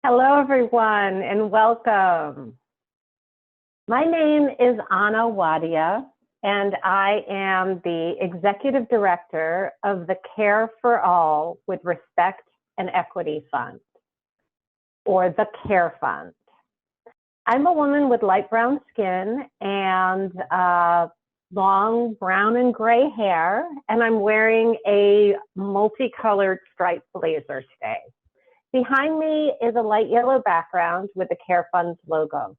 Hello, everyone, and welcome. My name is Anna Wadia, and I am the Executive Director of the Care for All with Respect and Equity Fund, or the CARE Fund. I'm a woman with light brown skin and long brown and gray hair, and I'm wearing a multicolored striped blazer today. Behind me is a light yellow background with the CARE Fund's logo.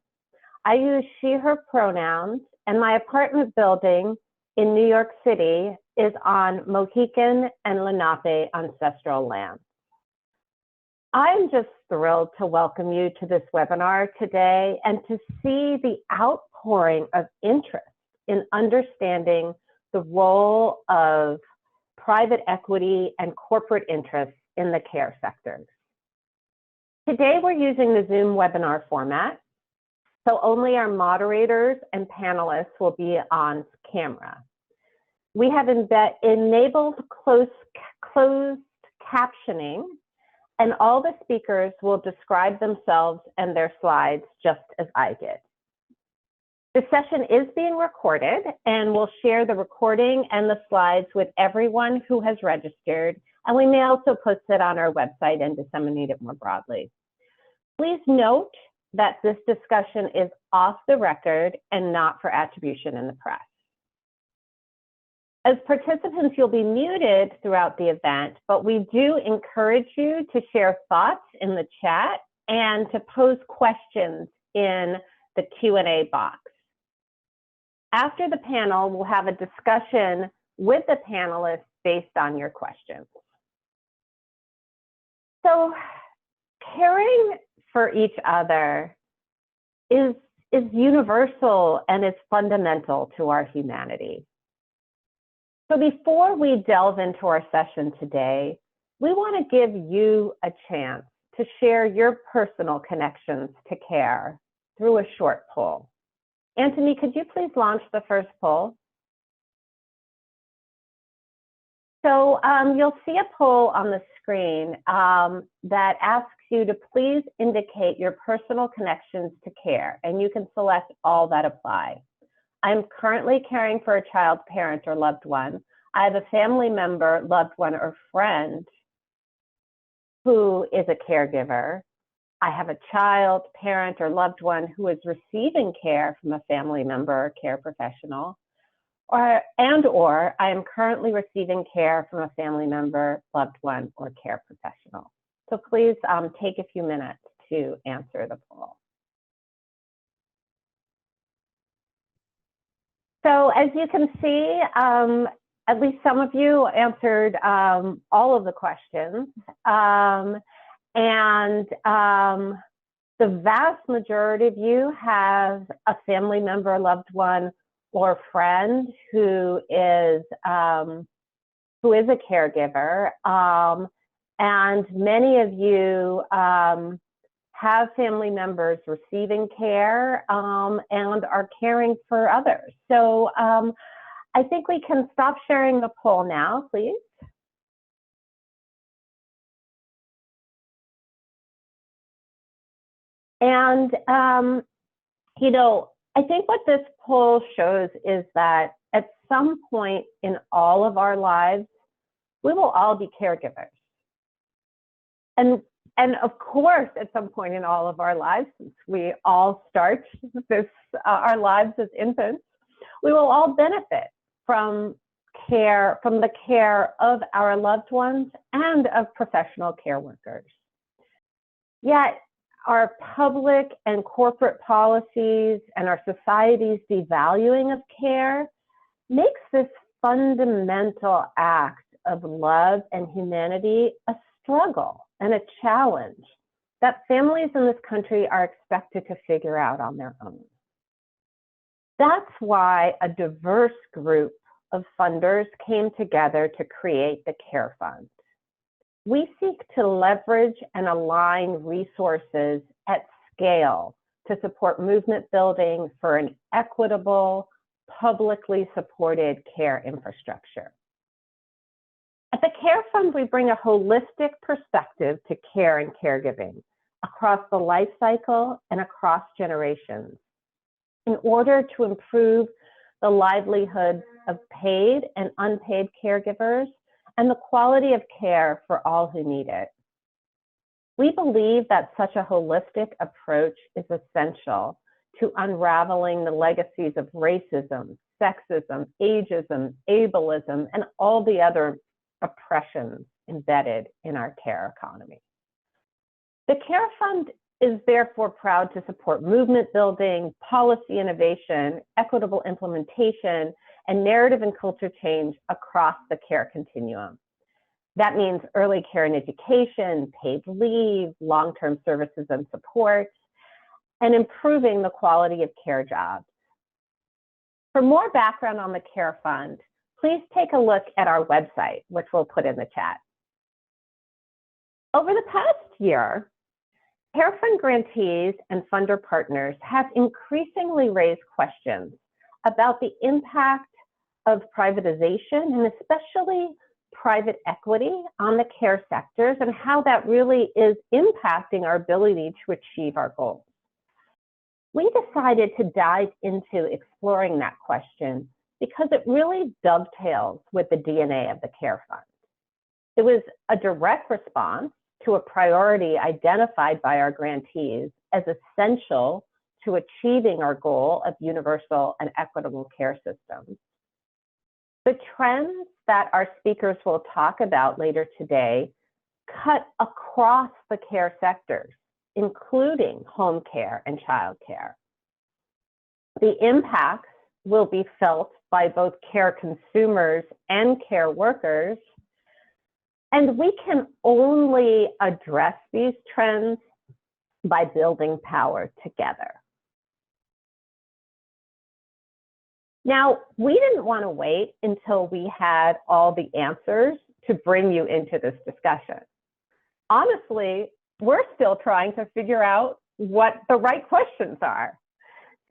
I use she, her pronouns, and my apartment building in New York City is on Mohican and Lenape ancestral land. I'm just thrilled to welcome you to this webinar today and to see the outpouring of interest in understanding the role of private equity and corporate interests in the care sector. Today, we're using the Zoom webinar format, so only our moderators and panelists will be on camera. We have enabled closed captioning, and all the speakers will describe themselves and their slides just as I did. The session is being recorded, and we'll share the recording and the slides with everyone who has registered, and we may also post it on our website and disseminate it more broadly. Please note that this discussion is off the record and not for attribution in the press. As participants, you'll be muted throughout the event, but we do encourage you to share thoughts in the chat and to pose questions in the Q&A box. After the panel, we'll have a discussion with the panelists based on your questions. So, caring for each other is universal and is fundamental to our humanity. So before we delve into our session today, we want to give you a chance to share your personal connections to care through a short poll. Anthony, could you please launch the first poll? So you'll see a poll on the screen that asks you to please indicate your personal connections to care, and you can select all that apply. I'm currently caring for a child, parent, or loved one. I have a family member, loved one, or friend who is a caregiver. I have a child, parent, or loved one who is receiving care from a family member or care professional. Or I am currently receiving care from a family member, loved one, or care professional. So please take a few minutes to answer the poll. So as you can see, at least some of you answered all of the questions. The vast majority of you have a family member, loved one, or friend who is a caregiver, and many of you have family members receiving care and are caring for others. So I think we can stop sharing the poll now, please. And you know, I think what this poll shows is that at some point in all of our lives, we will all be caregivers. And of course, at some point in all of our lives, since we all start our lives as infants, we will all benefit from the care of our loved ones and of professional care workers. Yet, our public and corporate policies and our society's devaluing of care makes this fundamental act of love and humanity a struggle and a challenge that families in this country are expected to figure out on their own. That's why a diverse group of funders came together to create the CARE Fund. We seek to leverage and align resources at scale to support movement building for an equitable, publicly supported care infrastructure. At the CARE Fund, we bring a holistic perspective to care and caregiving, across the life cycle and across generations in order to improve the livelihoods of paid and unpaid caregivers and the quality of care for all who need it. We believe that such a holistic approach is essential to unraveling the legacies of racism, sexism, ageism, ableism, and all the other oppressions embedded in our care economy. The Care Fund is therefore proud to support movement building, policy innovation, equitable implementation, and narrative and culture change across the care continuum. That means early care and education, paid leave, long-term services and supports, and improving the quality of care jobs. For more background on the Care Fund, please take a look at our website, which we'll put in the chat. Over the past year, Care Fund grantees and funder partners have increasingly raised questions about the impact of privatization and especially private equity on the care sectors and how that really is impacting our ability to achieve our goals. We decided to dive into exploring that question because it really dovetails with the DNA of the Care Fund. It was a direct response to a priority identified by our grantees as essential to achieving our goal of universal and equitable care systems. The trends that our speakers will talk about later today cut across the care sectors, including home care and child care. The impacts will be felt by both care consumers and care workers, and we can only address these trends by building power together. Now, we didn't want to wait until we had all the answers to bring you into this discussion. Honestly, we're still trying to figure out what the right questions are.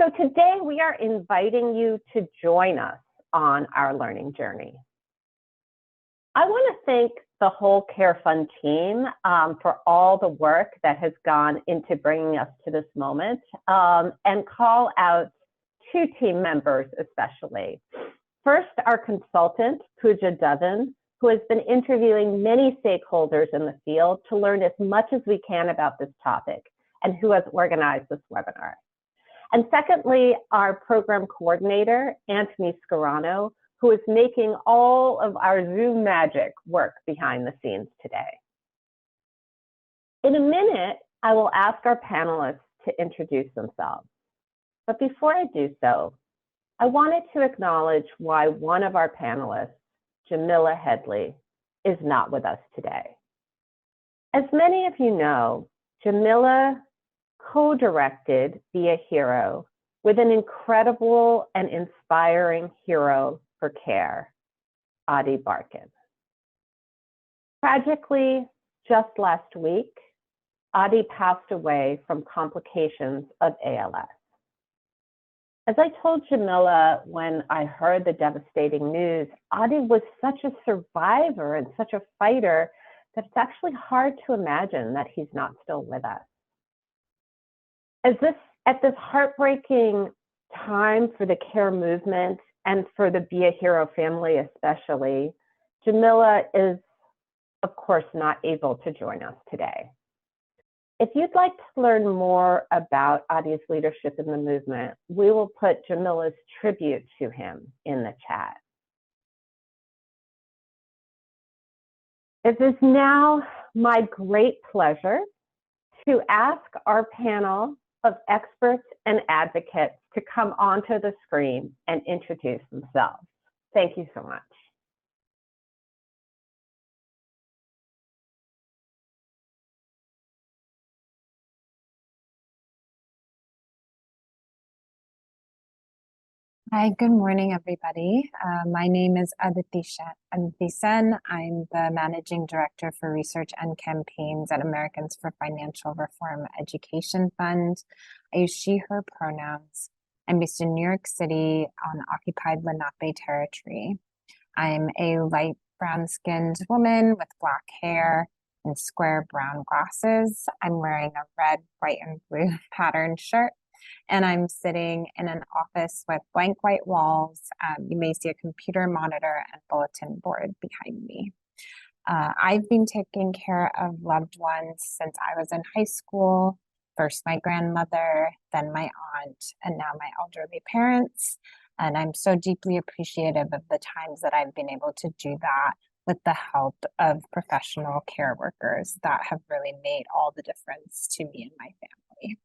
So today we are inviting you to join us on our learning journey. I want to thank the whole Care Fund team for all the work that has gone into bringing us to this moment, and call out two team members especially. First, our consultant, Puja Dhawan, who has been interviewing many stakeholders in the field to learn as much as we can about this topic, and who has organized this webinar. And secondly, our program coordinator, Anthony Scarano, who is making all of our Zoom magic work behind the scenes today. In a minute, I will ask our panelists to introduce themselves. But before I do so, I wanted to acknowledge why one of our panelists, Jamila Headley, is not with us today. As many of you know, Jamila co-directed Be a Hero with an incredible and inspiring hero for care, Adi Barkan. Tragically, just last week, Adi passed away from complications of ALS. As I told Jamila when I heard the devastating news, Adi was such a survivor and such a fighter that it's actually hard to imagine that he's not still with us. At this heartbreaking time for the care movement and for the Be a Hero family especially, Jamila is, of course, not able to join us today. If you'd like to learn more about Adi's leadership in the movement, we will put Jamila's tribute to him in the chat. It is now my great pleasure to ask our panel of experts and advocates to come onto the screen and introduce themselves. Thank you so much. Hi, good morning, everybody. My name is Aditi Sen. I'm the Managing Director for Research and Campaigns at Americans for Financial Reform Education Fund. I use she, her pronouns. I'm based in New York City on occupied Lenape territory. I'm a light brown-skinned woman with black hair. and square brown glasses. I'm wearing a red, white, and blue patterned shirt, and I'm sitting in an office with blank white walls. You may see a computer monitor and bulletin board behind me. I've been taking care of loved ones since I was in high school. First my grandmother, then my aunt, and now my elderly parents. And I'm so deeply appreciative of the times that I've been able to do that with the help of professional care workers that have really made all the difference to me and my family.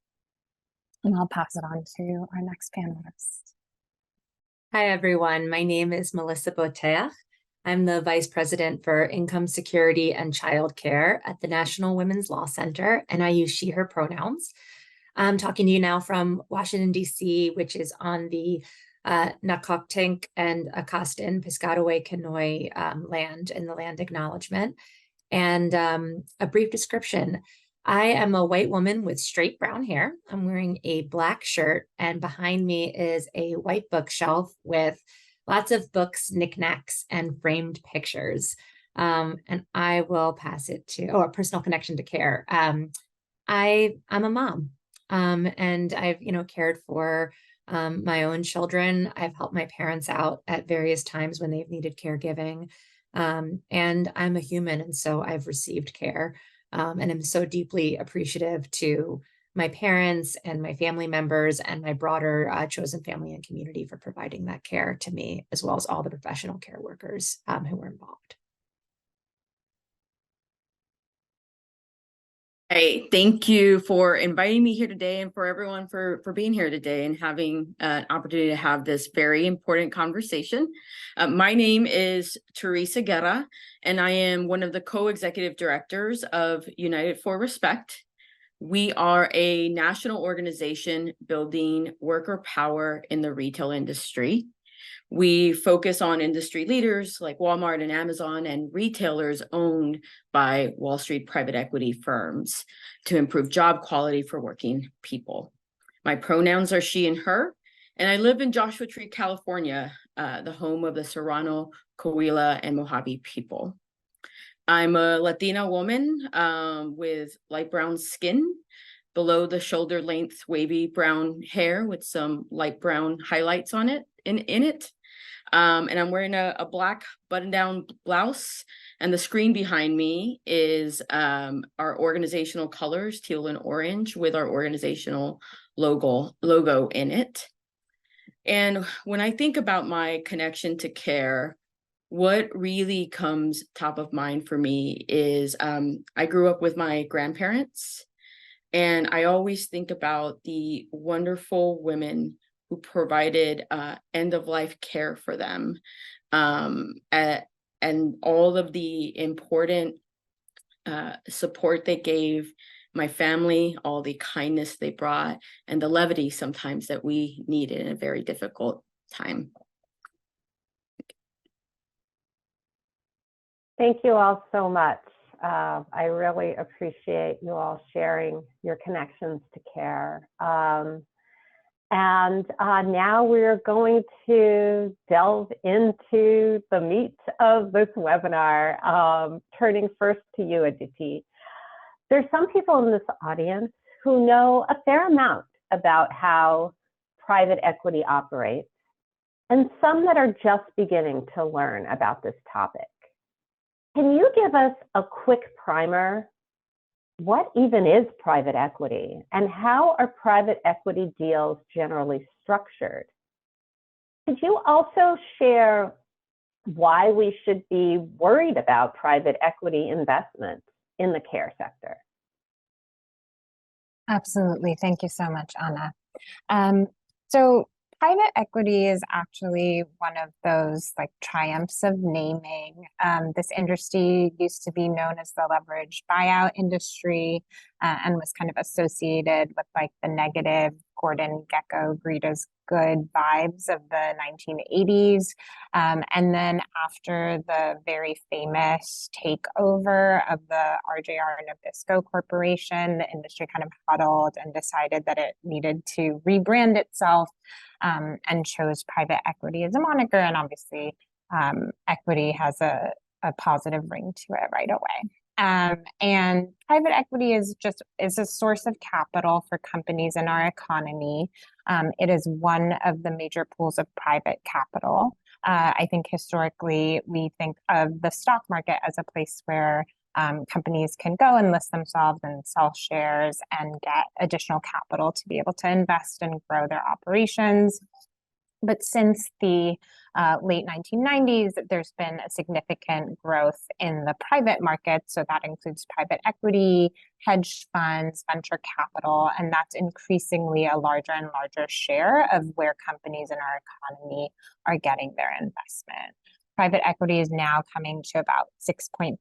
And I'll pass it on to our next panelist. Hi, everyone. My name is Melissa Boteach. I'm the Vice President for Income Security and Child Care at the National Women's Law Center, and I use she, her pronouns. I'm talking to you now from Washington, D.C., which is on the Nacotchtank and Acostan Piscataway Kenoi land in the land acknowledgement. And a brief description. I am a white woman with straight brown hair. I'm wearing a black shirt, and behind me is a white bookshelf with lots of books, knickknacks, and framed pictures. And I will pass it to, a personal connection to care. I'm a mom, and I've, cared for my own children. I've helped my parents out at various times when they've needed caregiving. And I'm a human, and so I've received care. And I'm so deeply appreciative to my parents and my family members and my broader chosen family and community for providing that care to me, as well as all the professional care workers who were involved. Hey, thank you for inviting me here today, and for everyone for being here today and having an opportunity to have this very important conversation. My name is Teresa Guerra, and I am one of the co-executive directors of United for Respect. We are a national organization building worker power in the retail industry. We focus on industry leaders like Walmart and Amazon and retailers owned by Wall Street private equity firms to improve job quality for working people. My pronouns are she and her, and I live in Joshua Tree, California, the home of the Serrano, Coahuila, and Mojave people. I'm a Latina woman with light brown skin, below the shoulder length wavy brown hair with some light brown highlights on it in it. And I'm wearing a black button-down blouse, and the screen behind me is our organizational colors, teal and orange, with our organizational logo in it. And when I think about my connection to care, what really comes top of mind for me is I grew up with my grandparents, and I always think about the wonderful women who provided end-of-life care for them, and all of the important support they gave my family, all the kindness they brought, and the levity sometimes that we needed in a very difficult time. Thank you all so much. I really appreciate you all sharing your connections to care. And now we're going to delve into the meat of this webinar, turning first to you, Aditi. There's some people in this audience who know a fair amount about how private equity operates, and some that are just beginning to learn about this topic. Can you give us a quick primer? What even is private equity, and how are private equity deals generally structured? Could you also share why we should be worried about private equity investments in the care sector? Absolutely. Thank you so much, Anna. So private equity is actually one of those triumphs of naming. This industry used to be known as the leveraged buyout industry, and was kind of associated with the negative Gordon Gekko, greed is good vibes of the 1980s. And then after the very famous takeover of the RJR Nabisco Corporation, the industry kind of huddled and decided that it needed to rebrand itself, and chose private equity as a moniker. And obviously, equity has a positive ring to it right away. And private equity is a source of capital for companies in our economy. It is one of the major pools of private capital. I think historically we think of the stock market as a place where companies can go and list themselves and sell shares and get additional capital to be able to invest and grow their operations. But since the late 1990s, there's been a significant growth in the private market. So that includes private equity, hedge funds, venture capital, and that's increasingly a larger and larger share of where companies in our economy are getting their investment. Private equity is now coming to about 6.5%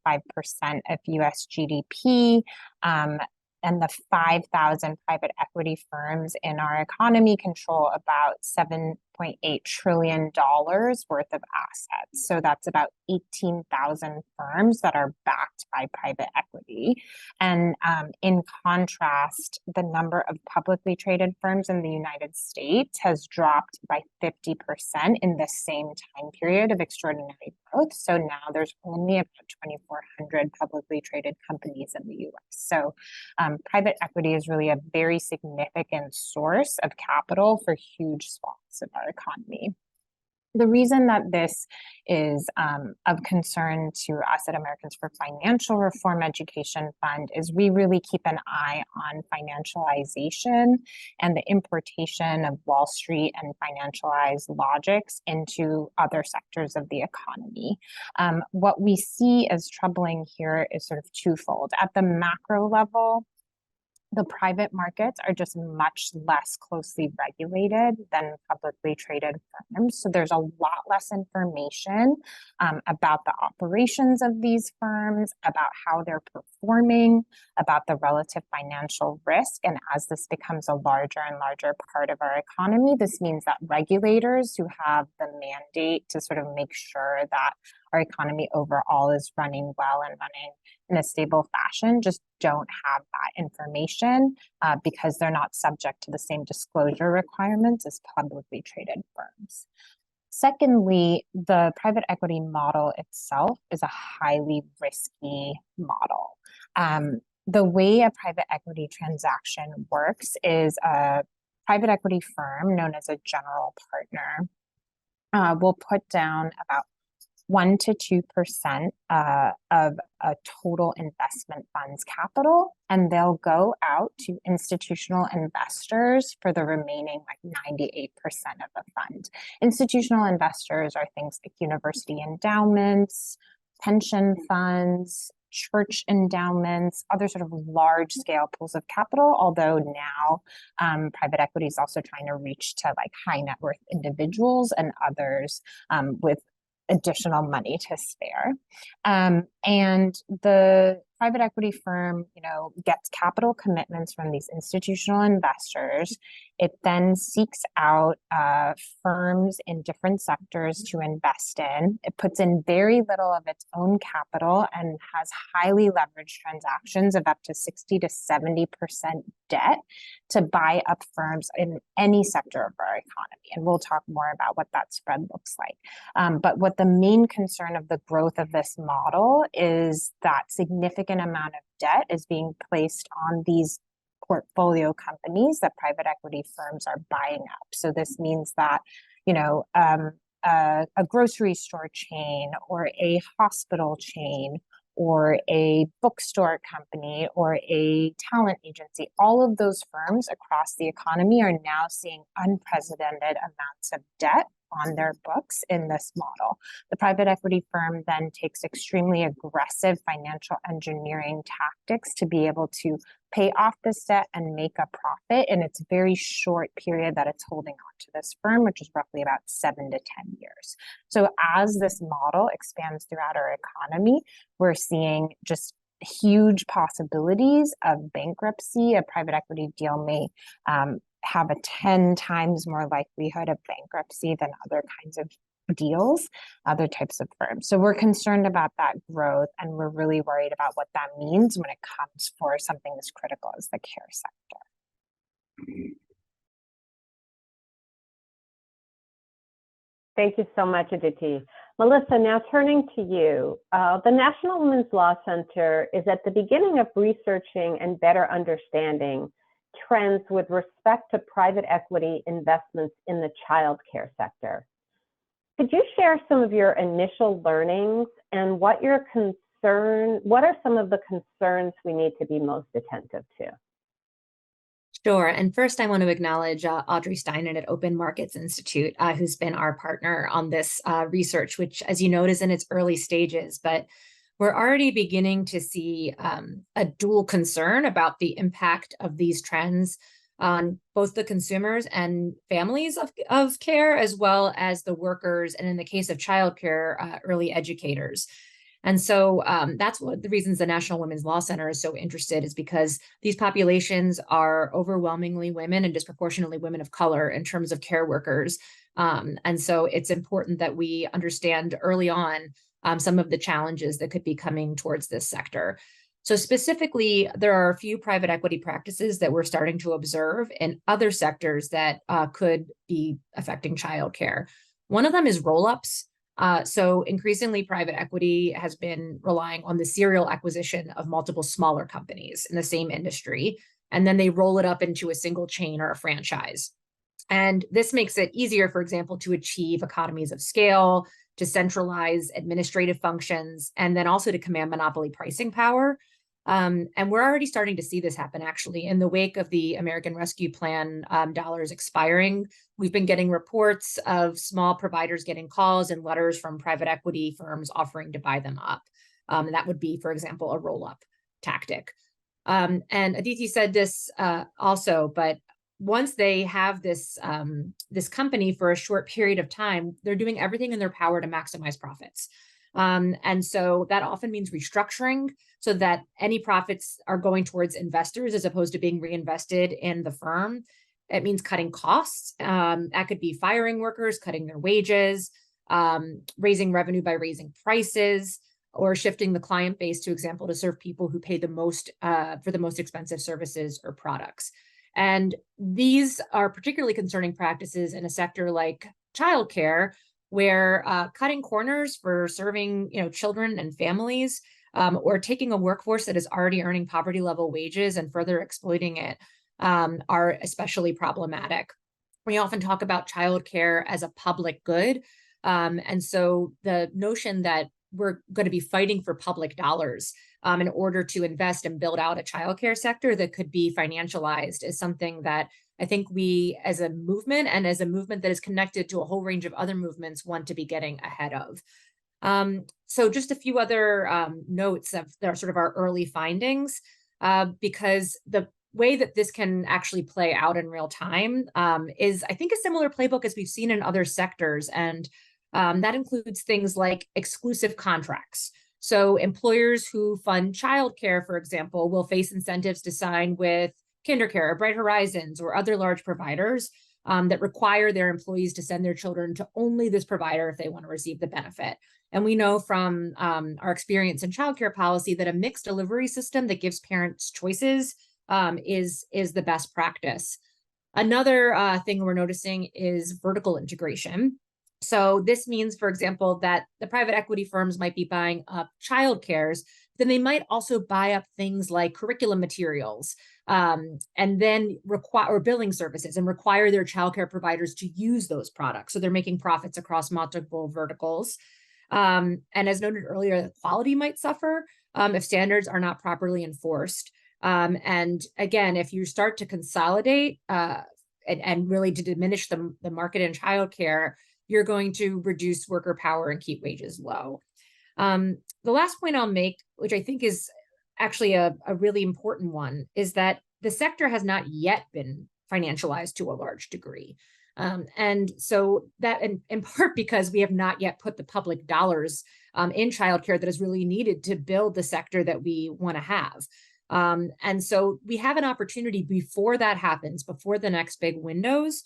of US GDP. And the 5,000 private equity firms in our economy control about $7.8 trillion worth of assets. So that's about 18,000 firms that are backed by private equity. And in contrast, the number of publicly traded firms in the United States has dropped by 50% in the same time period of extraordinary growth. So now there's only about 2,400 publicly traded companies in the US. So private equity is really a very significant source of capital for huge swaths of our economy. The reason that this is of concern to us at Americans for Financial Reform Education Fund is we really keep an eye on financialization and the importation of Wall Street and financialized logics into other sectors of the economy. What we see as troubling here is sort of twofold. At the macro level, the private markets are just much less closely regulated than publicly traded firms. So there's a lot less information about the operations of these firms, about how they're performing, about the relative financial risk. And as this becomes a larger and larger part of our economy, this means that regulators who have the mandate to sort of make sure that our economy overall is running well and running in a stable fashion just don't have that information because they're not subject to the same disclosure requirements as publicly traded firms. Secondly, the private equity model itself is a highly risky model. The way a private equity transaction works is a private equity firm known as a general partner will put down about 1 to 2% of a total investment fund's capital, and they'll go out to institutional investors for the remaining 98% of the fund. Institutional investors are things like university endowments, pension funds, church endowments, other sort of large scale pools of capital, although now private equity is also trying to reach to high net worth individuals and others with additional money to spare. And the private equity firm, gets capital commitments from these institutional investors. It then seeks out firms in different sectors to invest in. It puts in very little of its own capital and has highly leveraged transactions of up to 60 to 70% debt to buy up firms in any sector of our economy. And we'll talk more about what that spread looks like. But what the main concern of the growth of this model is that significant amount of debt is being placed on these portfolio companies that private equity firms are buying up. So this means that, a grocery store chain or a hospital chain or a bookstore company or a talent agency, all of those firms across the economy are now seeing unprecedented amounts of debt on their books in this model. The private equity firm then takes extremely aggressive financial engineering tactics to be able to pay off this debt and make a profit in its very short period that it's holding on to this firm, which is roughly about 7 to 10 years. So as this model expands throughout our economy, we're seeing just huge possibilities of bankruptcy. A private equity deal may have a 10 times more likelihood of bankruptcy than other kinds of deals, other types of firms. So we're concerned about that growth, and we're really worried about what that means when it comes for something as critical as the care sector. Thank you so much, Aditi. Melissa, now turning to you. The National Women's Law Center is at the beginning of researching and better understanding trends with respect to private equity investments in the childcare sector. Could you share some of your initial learnings and what are some of the concerns we need to be most attentive to? Sure. And first, I want to acknowledge Audrey Steinen at Open Markets Institute, who's been our partner on this research, which, as you note, is in its early stages. But we're already beginning to see a dual concern about the impact of these trends on both the consumers and families of care, as well as the workers, and in the case of childcare, early educators. And so that's one of the reasons the National Women's Law Center is so interested, is because these populations are overwhelmingly women and disproportionately women of color in terms of care workers. And so it's important that we understand early on some of the challenges that could be coming towards this sector. So specifically, there are a few private equity practices that we're starting to observe in other sectors that could be affecting childcare. One of them is roll-ups. So increasingly, private equity has been relying on the serial acquisition of multiple smaller companies in the same industry, and then they roll it up into a single chain or a franchise. And this makes it easier, for example, to achieve economies of scale, to centralize administrative functions, and then also to command monopoly pricing power. And we're already starting to see this happen, actually. In the wake of the American Rescue Plan dollars expiring, we've been getting reports of small providers getting calls and letters from private equity firms offering to buy them up. And that would be, for example, a roll-up tactic. And Aditi said this also, but once they have this company for a short period of time, they're doing everything in their power to maximize profits. And so that often means restructuring so that any profits are going towards investors as opposed to being reinvested in the firm. It means cutting costs. That could be firing workers, cutting their wages, raising revenue by raising prices, or shifting the client base, to example, to serve people who pay the most for the most expensive services or products. And these are particularly concerning practices in a sector like childcare, where cutting corners for serving children and families, or taking a workforce that is already earning poverty level wages and further exploiting it, are especially problematic. We often talk about childcare as a public good. And so the notion that we're going to be fighting for public dollars in order to invest and build out a childcare sector that could be financialized is something that I think we, as a movement and as a movement that is connected to a whole range of other movements, want to be getting ahead of. So just a few other notes of sort of our early findings, because the way that this can actually play out in real time is, I think, a similar playbook as we've seen in other sectors. And that includes things like exclusive contracts. So employers who fund childcare, for example, will face incentives to sign with KinderCare, Bright Horizons, or other large providers that require their employees to send their children to only this provider if they want to receive the benefit. And we know from our experience in childcare policy that a mixed delivery system that gives parents choices is the best practice. Another thing we're noticing is vertical integration. So this means, for example, that the private equity firms might be buying up childcares, then they might also buy up things like curriculum materials, and then require billing services and require their childcare providers to use those products. So they're making profits across multiple verticals. And as noted earlier, the quality might suffer if standards are not properly enforced. And again, if you start to consolidate and really to diminish the market in childcare, you're going to reduce worker power and keep wages low. The last point I'll make, which I think is actually a really important one, is that the sector has not yet been financialized to a large degree. And so that in part because we have not yet put the public dollars in childcare that is really needed to build the sector that we want to have. And so we have an opportunity before that happens, before the next big windows,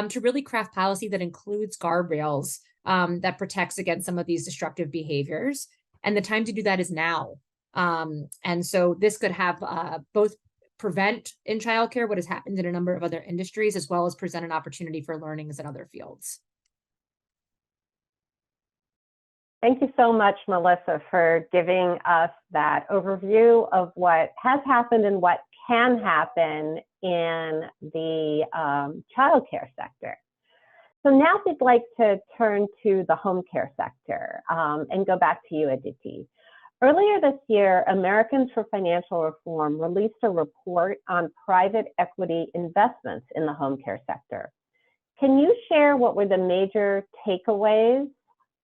to really craft policy that includes guardrails that protects against some of these destructive behaviors. And the time to do that is now. And so this could have both prevent in childcare what has happened in a number of other industries, as well as present an opportunity for learnings in other fields. Thank you so much, Melissa, for giving us that overview of what has happened and what can happen in the childcare sector. So now we'd like to turn to the home care sector and go back to you, Aditi. Earlier this year, Americans for Financial Reform released a report on private equity investments in the home care sector. Can you share what were the major takeaways?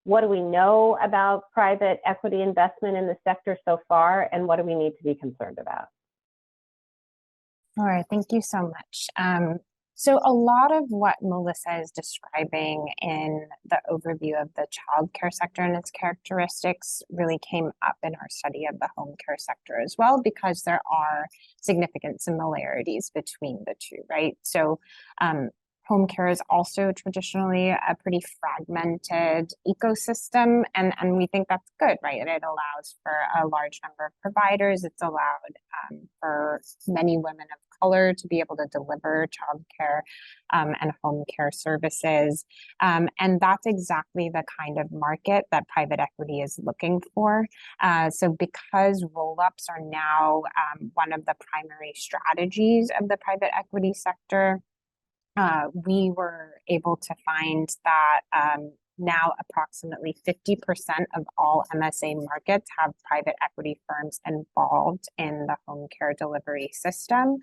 What do we know about private equity investment in the sector so far, and what do we need to be concerned about? All right, thank you so much. So a lot of what Melissa is describing in the overview of the childcare sector and its characteristics really came up in our study of the home care sector as well, because there are significant similarities between the two, right? So home care is also traditionally a pretty fragmented ecosystem, and we think that's good, right? It allows for a large number of providers. It's allowed for many women of color to be able to deliver childcare and home care services. And that's exactly the kind of market that private equity is looking for. So because roll-ups are now one of the primary strategies of the private equity sector, we were able to find that now approximately 50% of all MSA markets have private equity firms involved in the home care delivery system.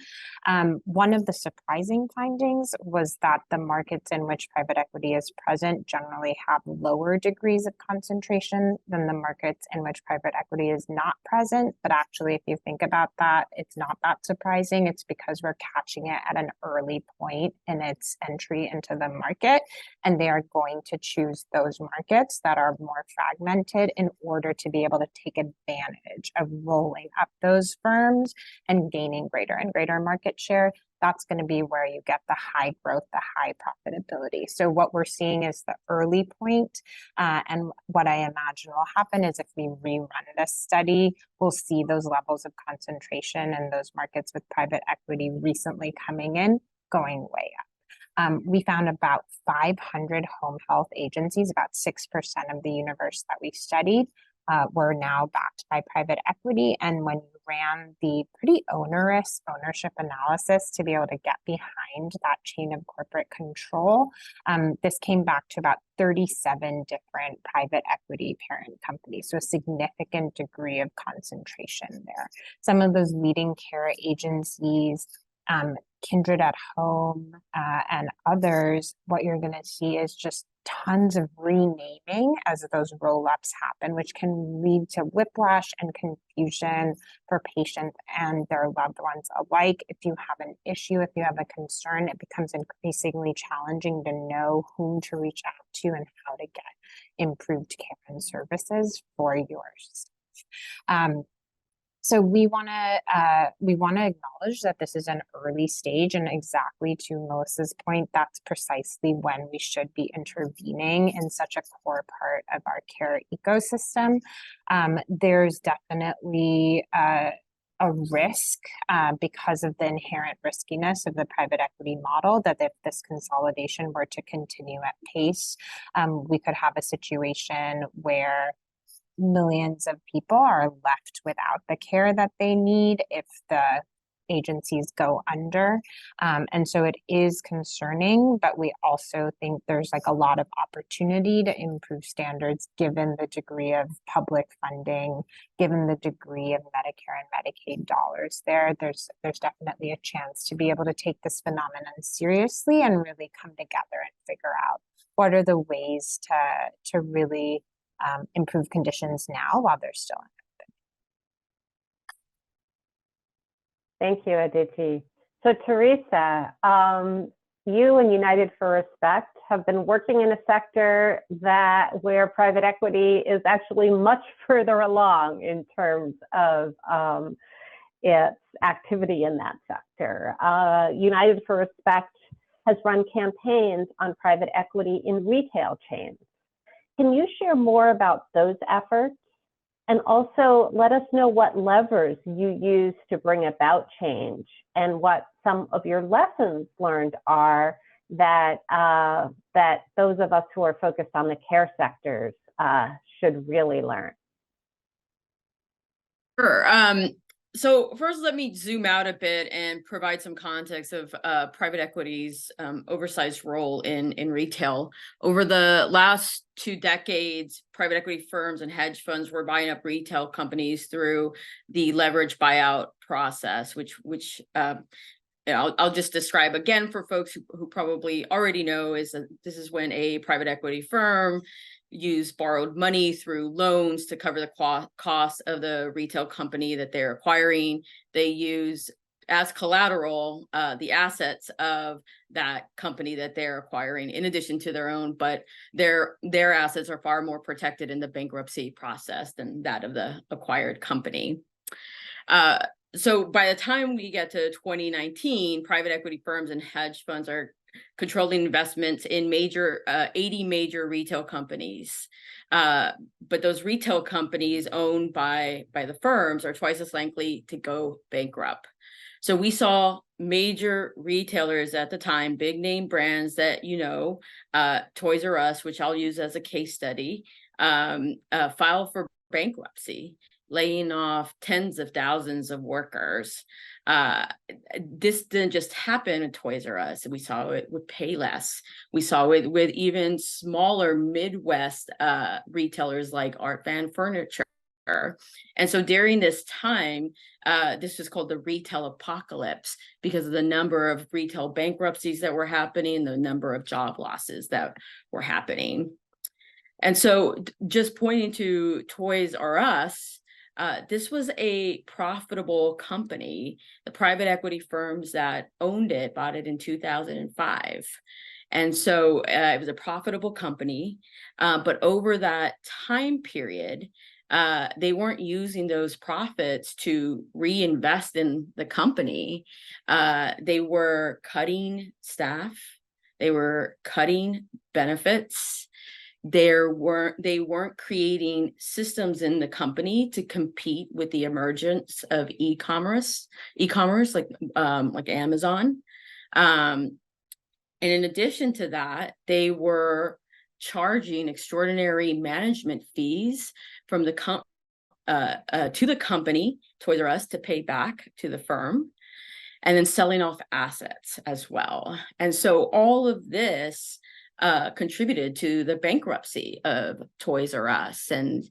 One of the surprising findings was that the markets in which private equity is present generally have lower degrees of concentration than the markets in which private equity is not present. But actually, if you think about that, it's not that surprising. It's because we're catching it at an early point in its entry into the market, and they are going to choose those markets that are more fragmented in order to be able to take advantage of rolling up those firms and gaining greater and greater market share. That's going to be where you get the high growth, the high profitability. So what we're seeing is the early point, and what I imagine will happen is if we rerun this study, we'll see those levels of concentration and those markets with private equity recently coming in going way up. We found about 500 home health agencies, about 6% of the universe that we studied, were now backed by private equity. And when you ran the pretty onerous ownership analysis to be able to get behind that chain of corporate control, this came back to about 37 different private equity parent companies. So a significant degree of concentration there. Some of those leading care agencies, Kindred at Home, and others, what you're going to see is just tons of renaming as those roll-ups happen, which can lead to whiplash and confusion for patients and their loved ones alike. If you have an issue, if you have a concern, it becomes increasingly challenging to know whom to reach out to and how to get improved care and services for yours. So we want to acknowledge that this is an early stage, and exactly to Melissa's point, that's precisely when we should be intervening in such a core part of our care ecosystem. There's definitely a risk because of the inherent riskiness of the private equity model that if this consolidation were to continue at pace, we could have a situation where millions of people are left without the care that they need if the agencies go under. And so it is concerning, but we also think there's like a lot of opportunity to improve standards given the degree of public funding, given the degree of Medicare and Medicaid dollars there. There's definitely a chance to be able to take this phenomenon seriously and really come together and figure out what are the ways to really improve conditions now while they're still in. Thank you, Aditi. So Teresa, you and United for Respect have been working in a sector where private equity is actually much further along in terms of its activity in that sector. United for Respect has run campaigns on private equity in retail chains. Can you share more about those efforts? And also let us know what levers you use to bring about change and what some of your lessons learned are that those of us who are focused on the care sectors should really learn? Sure. So first, let me zoom out a bit and provide some context of private equity's oversized role in retail. Over the last 2 decades, private equity firms and hedge funds were buying up retail companies through the leverage buyout process, which I'll just describe again for folks who probably already know, is that this is when a private equity firm use borrowed money through loans to cover the cost of the retail company that they're acquiring. They use as collateral the assets of that company that they're acquiring, in addition to their own, but their assets are far more protected in the bankruptcy process than that of the acquired company. So by the time we get to 2019, private equity firms and hedge funds are controlling investments in 80 major retail companies. But those retail companies owned by the firms are twice as likely to go bankrupt. So we saw major retailers at the time, big name brands that, Toys R Us, which I'll use as a case study, file for bankruptcy, laying off tens of thousands of workers. This didn't just happen at Toys R Us. We saw it with Payless. We saw it with even smaller Midwest retailers like Art Van Furniture. And so during this time, this was called the retail apocalypse because of the number of retail bankruptcies that were happening, the number of job losses that were happening. And so just pointing to Toys R Us, this was a profitable company. The private equity firms that owned it bought it in 2005. And so it was a profitable company. But over that time period, they weren't using those profits to reinvest in the company. They were cutting staff. They were cutting benefits. They weren't creating systems in the company to compete with the emergence of e-commerce like Amazon. And in addition to that, they were charging extraordinary management fees from the to the company, Toys R Us, to pay back to the firm, and then selling off assets as well. And so all of this contributed to the bankruptcy of Toys R Us, and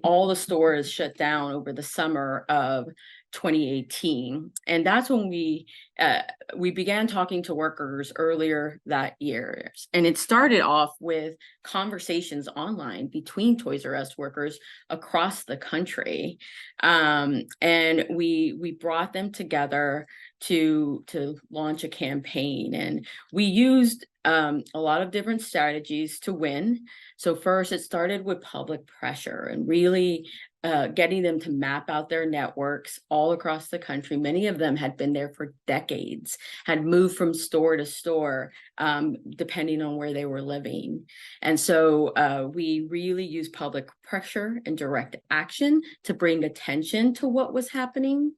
all the stores shut down over the summer of 2018. And that's when we began talking to workers earlier that year. And it started off with conversations online between Toys R Us workers across the country. And we brought them together to launch a campaign. And we used a lot of different strategies to win. So first, it started with public pressure and really getting them to map out their networks all across the country. Many of them had been there for decades, had moved from store to store, depending on where they were living. And so we really used public pressure and direct action to bring attention to what was happening.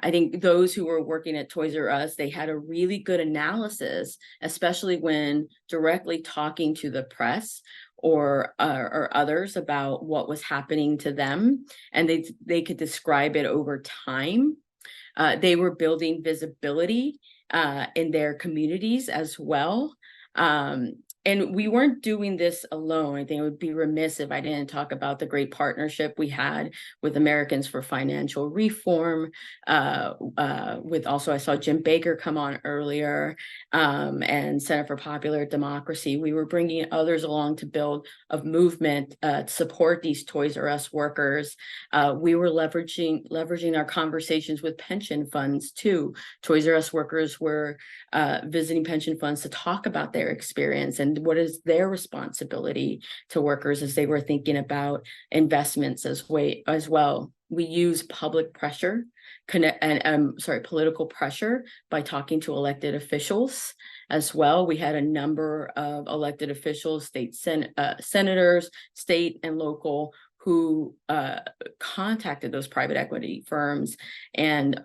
I think those who were working at Toys R Us, they had a really good analysis, especially when directly talking to the press or others about what was happening to them, and they could describe it over time. They were building visibility in their communities as well. And we weren't doing this alone. I think it would be remiss if I didn't talk about the great partnership we had with Americans for Financial Reform, with also, I saw Jim Baker come on earlier, and Center for Popular Democracy. We were bringing others along to build a movement to support these Toys R Us workers. We were leveraging our conversations with pension funds too. Toys R Us workers were visiting pension funds to talk about their experience and what is their responsibility to workers as they were thinking about investments as well. We use public pressure, political pressure by talking to elected officials as well. We had a number of elected officials, state senators, state and local, who contacted those private equity firms and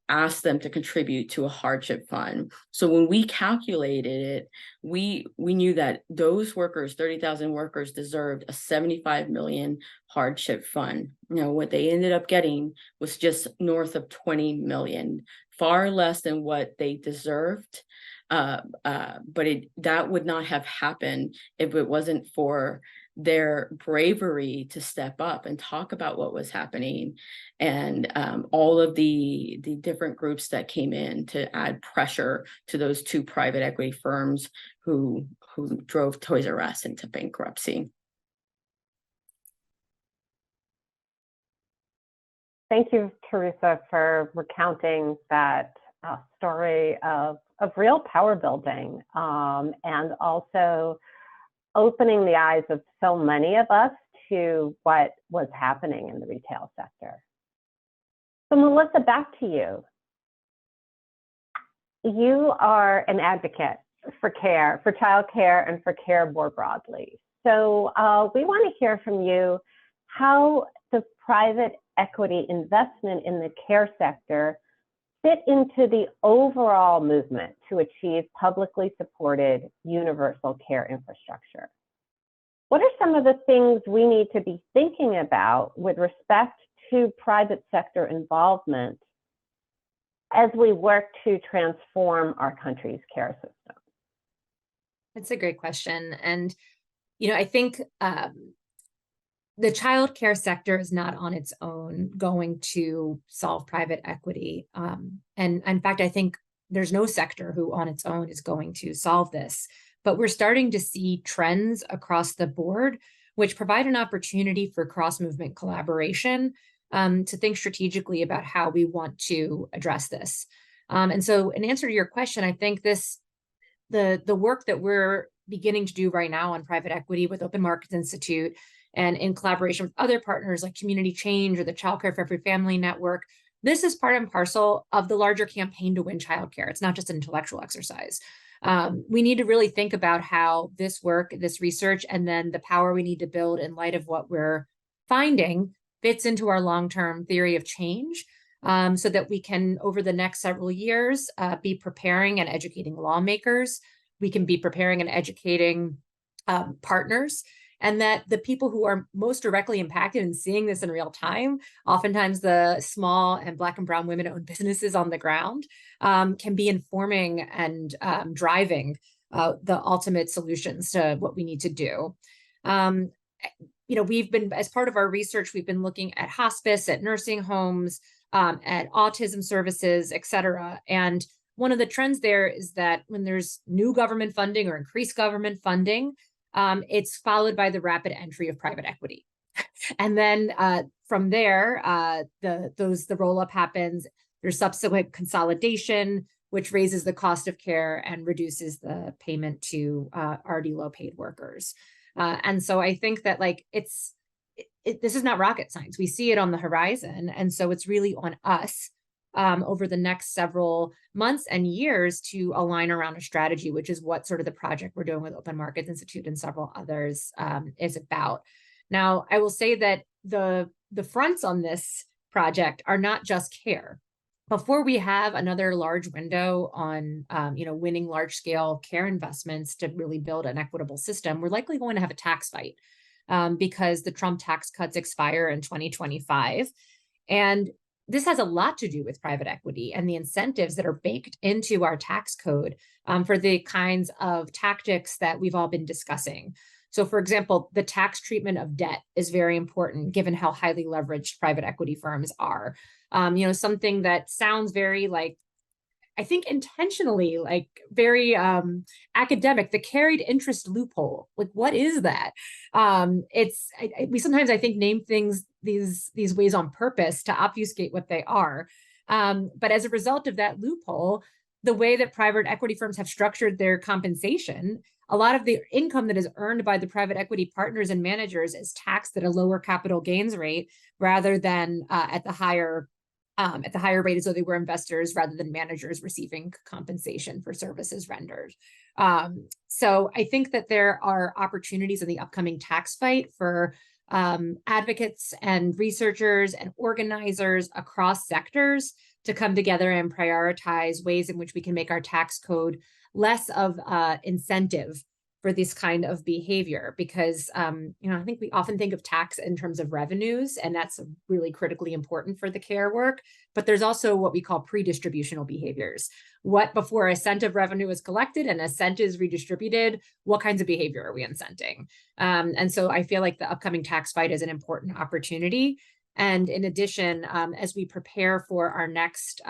asked them to contribute to a hardship fund. So when we calculated it, we knew that those workers, 30,000 workers, deserved a 75 million hardship fund. What they ended up getting was just north of 20 million, far less than what they deserved. But that would not have happened if it wasn't for their bravery to step up and talk about what was happening, and all of the different groups that came in to add pressure to those two private equity firms who drove Toys R Us into bankruptcy. Thank you, Teresa, for recounting that story of real power building, and also opening the eyes of so many of us to what was happening in the retail sector. So Melissa, back to you. You are an advocate for care, for childcare, and for care more broadly. So we want to hear from you, how does private equity investment in the care sector fit into the overall movement to achieve publicly supported universal care infrastructure? What are some of the things we need to be thinking about with respect to private sector involvement as we work to transform our country's care system? That's a great question. And, I think the child care sector is not on its own going to solve private equity. And in fact, I think there's no sector who on its own is going to solve this. But we're starting to see trends across the board, which provide an opportunity for cross-movement collaboration to think strategically about how we want to address this. And so in answer to your question, I think the work that we're beginning to do right now on private equity with Open Markets Institute and in collaboration with other partners like Community Change or the Childcare for Every Family Network, this is part and parcel of the larger campaign to win childcare. It's not just an intellectual exercise. We need to really think about how this work, this research, and then the power we need to build in light of what we're finding fits into our long-term theory of change, so that we can, over the next several years, be preparing and educating lawmakers. We can be preparing and educating partners, and that the people who are most directly impacted and seeing this in real time, oftentimes the small and Black and brown women-owned businesses on the ground, can be informing and driving the ultimate solutions to what we need to do. We've been, as part of our research, we've been looking at hospice, at nursing homes, at autism services, et cetera. And one of the trends there is that when there's new government funding or increased government funding, it's followed by the rapid entry of private equity. And then from there, the roll-up happens. There's subsequent consolidation, which raises the cost of care and reduces the payment to already low-paid workers. And so I think that this is not rocket science. We see it on the horizon. And so it's really on us over the next several months and years to align around a strategy, which is what sort of the project we're doing with Open Markets Institute and several others is about. Now, I will say that the fronts on this project are not just care. Before we have another large window on winning large scale care investments to really build an equitable system, we're likely going to have a tax fight because the Trump tax cuts expire in 2025. And this has a lot to do with private equity and the incentives that are baked into our tax code for the kinds of tactics that we've all been discussing. So, for example, the tax treatment of debt is very important given how highly leveraged private equity firms are. Something that sounds very I think intentionally very academic, the carried interest loophole. What is that? We sometimes, I think, name things these ways on purpose to obfuscate what they are. But as a result of that loophole, the way that private equity firms have structured their compensation, a lot of the income that is earned by the private equity partners and managers is taxed at a lower capital gains rate rather than at the higher rate as though they were investors rather than managers receiving compensation for services rendered. So I think that there are opportunities in the upcoming tax fight for advocates and researchers and organizers across sectors to come together and prioritize ways in which we can make our tax code less of incentive for this kind of behavior, because I think we often think of tax in terms of revenues, and that's really critically important for the care work. But there's also what we call pre-distributional behaviors. What before a cent of revenue is collected and a cent is redistributed, what kinds of behavior are we incenting? And so I feel like the upcoming tax fight is an important opportunity. And in addition, as we prepare for our next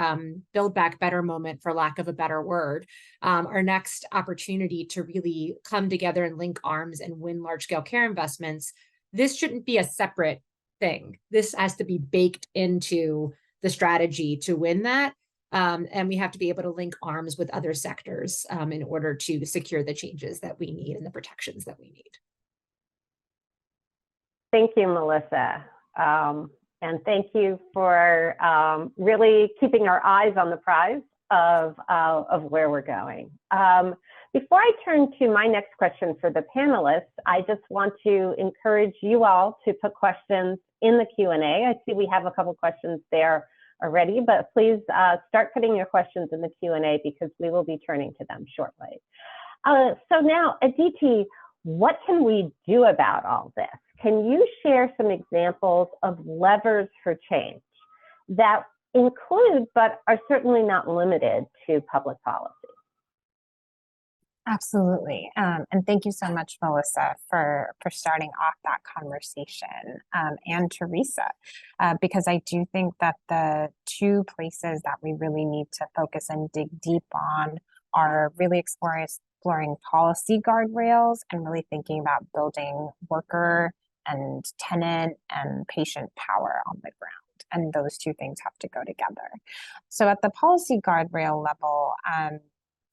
Build Back Better moment, for lack of a better word, our next opportunity to really come together and link arms and win large-scale care investments, this shouldn't be a separate thing. This has to be baked into the strategy to win that. And we have to be able to link arms with other sectors in order to secure the changes that we need and the protections that we need. Thank you, Melissa. And thank you for really keeping our eyes on the prize of where we're going. Before I turn to my next question for the panelists, I just want to encourage you all to put questions in the Q&A. I see we have a couple questions there already, but please start putting your questions in the Q&A because we will be turning to them shortly. So now, Aditi, what can we do about all this? Can you share some examples of levers for change that include, but are certainly not limited to, public policy? Absolutely. And thank you so much, Melissa, for starting off that conversation, and Teresa, because I do think that the two places that we really need to focus and dig deep on are really exploring policy guardrails and really thinking about building worker and tenant and patient power on the ground. And those two things have to go together. So at the policy guardrail level,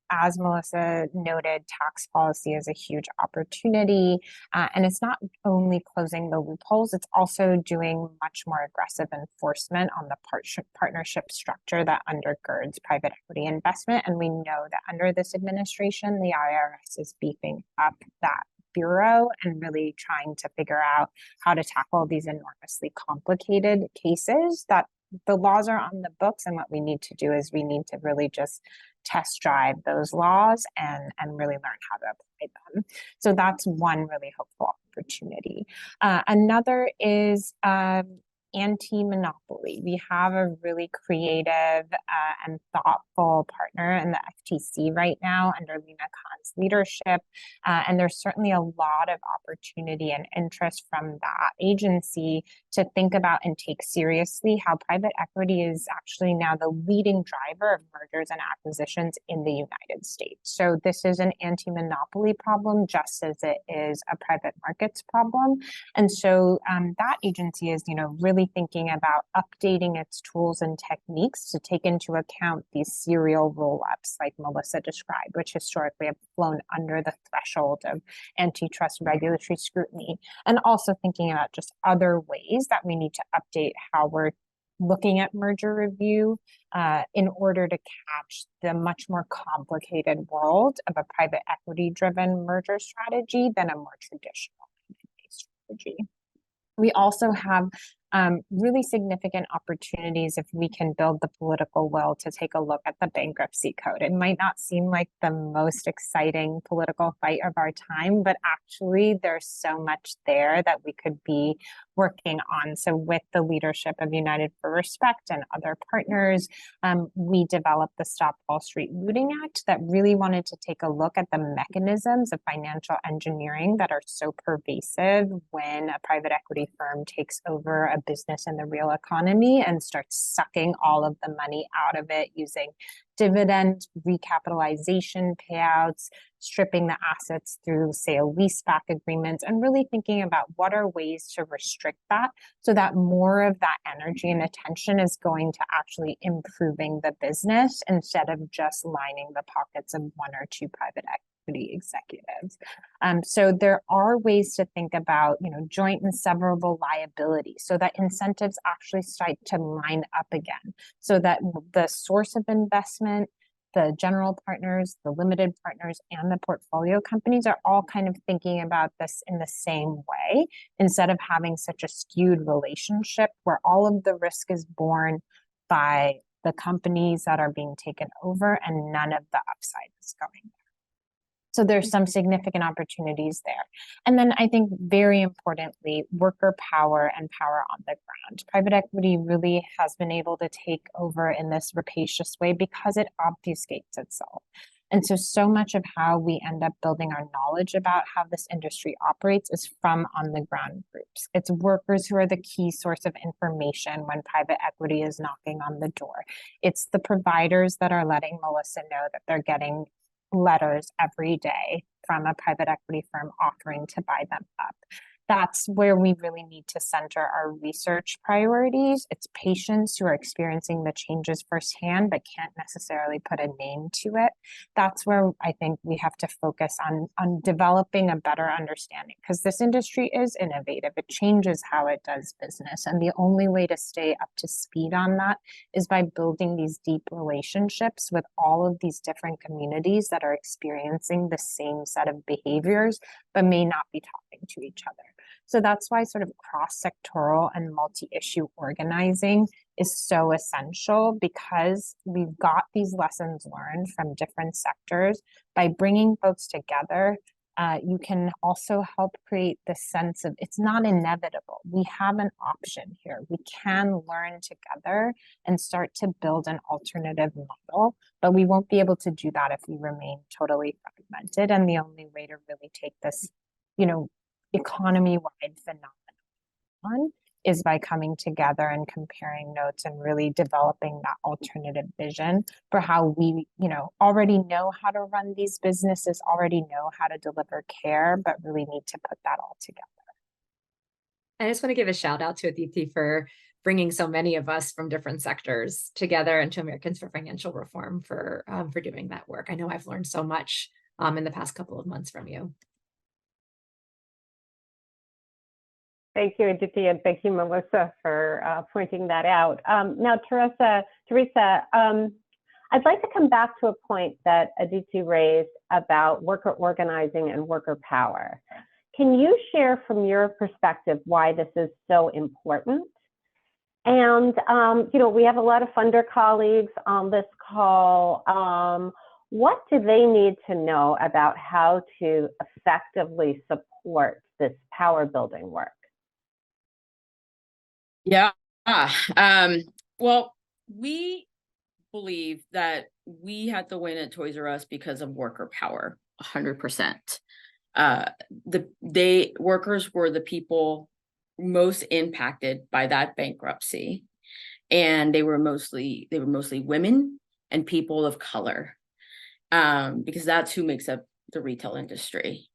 as Melissa noted, tax policy is a huge opportunity, and it's not only closing the loopholes, it's also doing much more aggressive enforcement on the partnership structure that undergirds private equity investment. And we know that under this administration, the IRS is beefing up that bureau and really trying to figure out how to tackle these enormously complicated cases that the laws are on the books. And what we need to do is we need to really just test drive those laws and really learn how to apply them. So that's one really hopeful opportunity. Another is anti-monopoly. We have a really creative and thoughtful partner in the FTC right now under Lena Khan's leadership. And there's certainly a lot of opportunity and interest from that agency to think about and take seriously how private equity is actually now the leading driver of mergers and acquisitions in the United States. So this is an anti-monopoly problem, just as it is a private markets problem. And so that agency is, really thinking about updating its tools and techniques to take into account these serial roll-ups like Melissa described, which historically have flown under the threshold of antitrust regulatory scrutiny, and also thinking about just other ways that we need to update how we're looking at merger review in order to catch the much more complicated world of a private equity-driven merger strategy than a more traditional strategy. We also have really significant opportunities if we can build the political will to take a look at the bankruptcy code. It might not seem like the most exciting political fight of our time, but actually there's so much there that we could be working on. So with the leadership of United for Respect and other partners, we developed the Stop Wall Street Looting Act that really wanted to take a look at the mechanisms of financial engineering that are so pervasive when a private equity firm takes over a business in the real economy and starts sucking all of the money out of it using dividend recapitalization payouts, stripping the assets through sale leaseback agreements, and really thinking about what are ways to restrict that so that more of that energy and attention is going to actually improving the business instead of just lining the pockets of one or two private equity executives. So there are ways to think about, joint and severable liability so that incentives actually start to line up again, so that the source of investment the general partners, the limited partners, and the portfolio companies are all kind of thinking about this in the same way, instead of having such a skewed relationship where all of the risk is borne by the companies that are being taken over and none of the upside is going there. So there's some significant opportunities there. And then I think very importantly, worker power and power on the ground. Private equity really has been able to take over in this rapacious way because it obfuscates itself. And so much of how we end up building our knowledge about how this industry operates is from on the ground groups. It's workers who are the key source of information when private equity is knocking on the door. It's the providers that are letting Melissa know that they're getting letters every day from a private equity firm offering to buy them up. That's where we really need to center our research priorities. It's patients who are experiencing the changes firsthand, but can't necessarily put a name to it. That's where I think we have to focus on developing a better understanding, because this industry is innovative. It changes how it does business. And the only way to stay up to speed on that is by building these deep relationships with all of these different communities that are experiencing the same set of behaviors, but may not be talking to each other. So that's why sort of cross-sectoral and multi-issue organizing is so essential, because we've got these lessons learned from different sectors. By bringing folks together, you can also help create this sense of it's not inevitable. We have an option here. We can learn together and start to build an alternative model, but we won't be able to do that if we remain totally fragmented. And the only way to really take this, economy-wide phenomenon is by coming together and comparing notes and really developing that alternative vision for how we, already know how to run these businesses, already know how to deliver care, but really need to put that all together. I just want to give a shout out to Aditi for bringing so many of us from different sectors together, and to Americans for Financial Reform for doing that work. I know I've learned so much in the past couple of months from you. Thank you, Aditi, and thank you, Melissa, for pointing that out. Now, Teresa, I'd like to come back to a point that Aditi raised about worker organizing and worker power. Can you share from your perspective why this is so important? And, we have a lot of funder colleagues on this call. What do they need to know about how to effectively support this power building work? Yeah. Well, we believe that we had to win at Toys R Us because of worker power, 100%. Workers were the people most impacted by that bankruptcy, and they were mostly women and people of color, because that's who makes up the retail industry.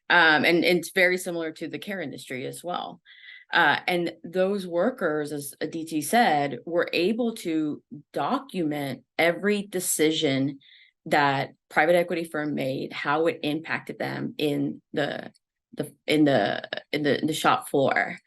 And it's very similar to the care industry as well. And those workers, as Aditi said, were able to document every decision that private equity firm made, how it impacted them in the shop floor.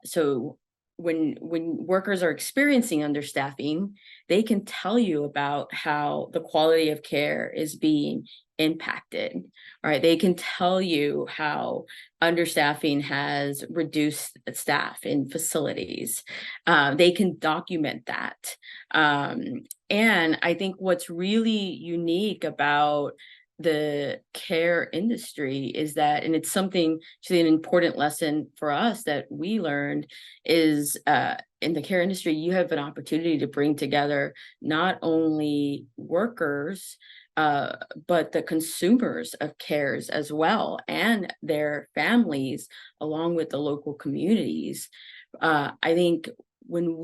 So when workers are experiencing understaffing, they can tell you about how the quality of care is being impacted, right? They can tell you how understaffing has reduced staff in facilities. They can document that. And I think what's really unique about the care industry is that, and it's something, actually an important lesson for us that we learned, is in the care industry, you have an opportunity to bring together not only workers, but the consumers of cares as well, and their families, along with the local communities. I think when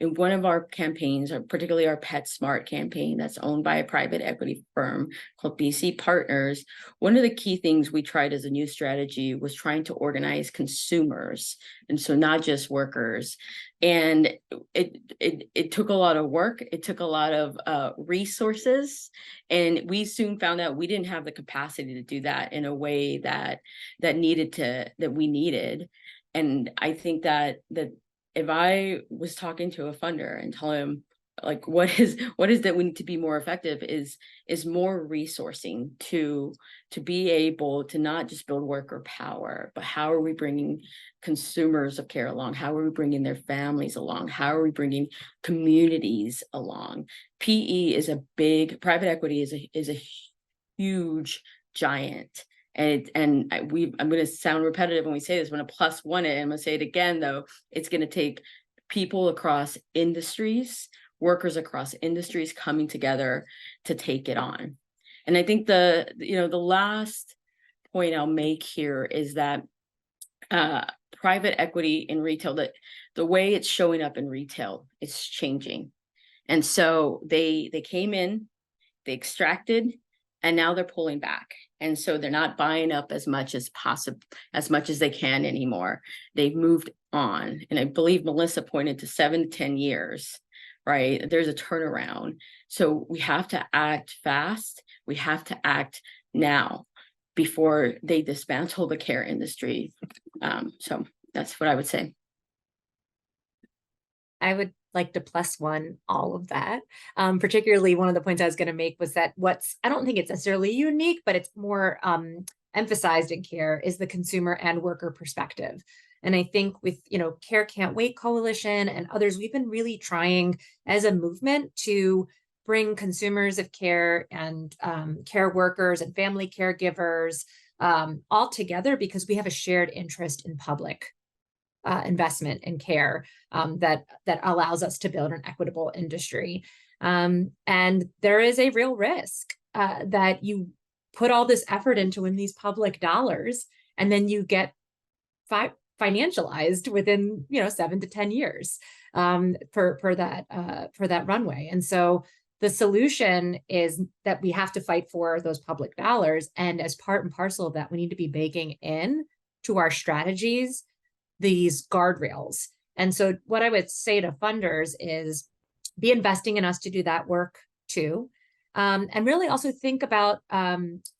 in one of our campaigns, or particularly our PetSmart campaign that's owned by a private equity firm called BC Partners, one of the key things we tried as a new strategy was trying to organize consumers, and so not just workers. And it took a lot of work. It took a lot of resources, and we soon found out we didn't have the capacity to do that in a way that we needed. And I think that if I was talking to a funder and tell him, like what is that we need to be more effective is more resourcing to be able to not just build worker power, but how are we bringing consumers of care along? How are we bringing their families along? How are we bringing communities along? Private equity is a huge giant. I'm going to sound repetitive when we say this, when a plus one it, I'm going to say it again, though, it's going to take people across industries, workers across industries coming together to take it on. And I think the last point I'll make here is that private equity in retail, that the way it's showing up in retail is changing. And so they came in, they extracted, and now they're pulling back. And so they're not buying up as much as they can anymore. They've moved on. And I believe Melissa pointed to 7 to 10 years, right? There's a turnaround. So we have to act fast. We have to act now before they dismantle the care industry. So that's what I would say. I would like to plus one all of that. Particularly one of the points I was going to make was that I don't think it's necessarily unique, but it's more emphasized in care is the consumer and worker perspective. And I think with, Care Can't Wait Coalition and others, we've been really trying as a movement to bring consumers of care and care workers and family caregivers all together because we have a shared interest in public investment in care that allows us to build an equitable industry. And there is a real risk that you put all this effort into in these public dollars, and then you get financialized within 7 to 10 years for that runway. And so the solution is that we have to fight for those public dollars, and as part and parcel of that, we need to be baking in to our strategies these guardrails. And so what I would say to funders is be investing in us to do that work too. And really also think about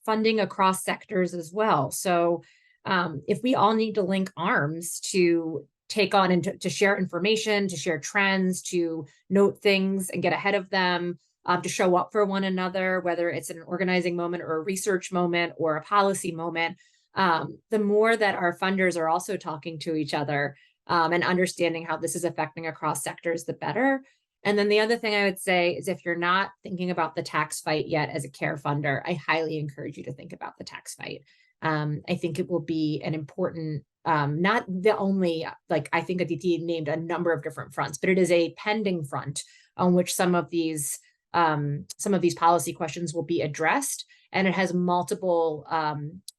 funding across sectors as well. So if we all need to link arms to take on and to share information, to share trends, to note things and get ahead of them, to show up for one another, whether it's an organizing moment or a research moment or a policy moment, the more that our funders are also talking to each other and understanding how this is affecting across sectors, the better. And then the other thing I would say is if you're not thinking about the tax fight yet as a care funder, I highly encourage you to think about the tax fight. I think it will be an important, not the only, I think Aditi named a number of different fronts, but it is a pending front on which some of these policy questions will be addressed. And it has multiple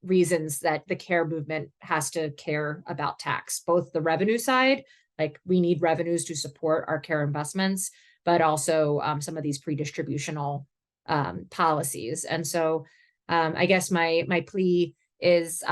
reasons that the care movement has to care about tax, both the revenue side, like we need revenues to support our care investments, but also some of these pre-distributional policies. And so I guess my plea is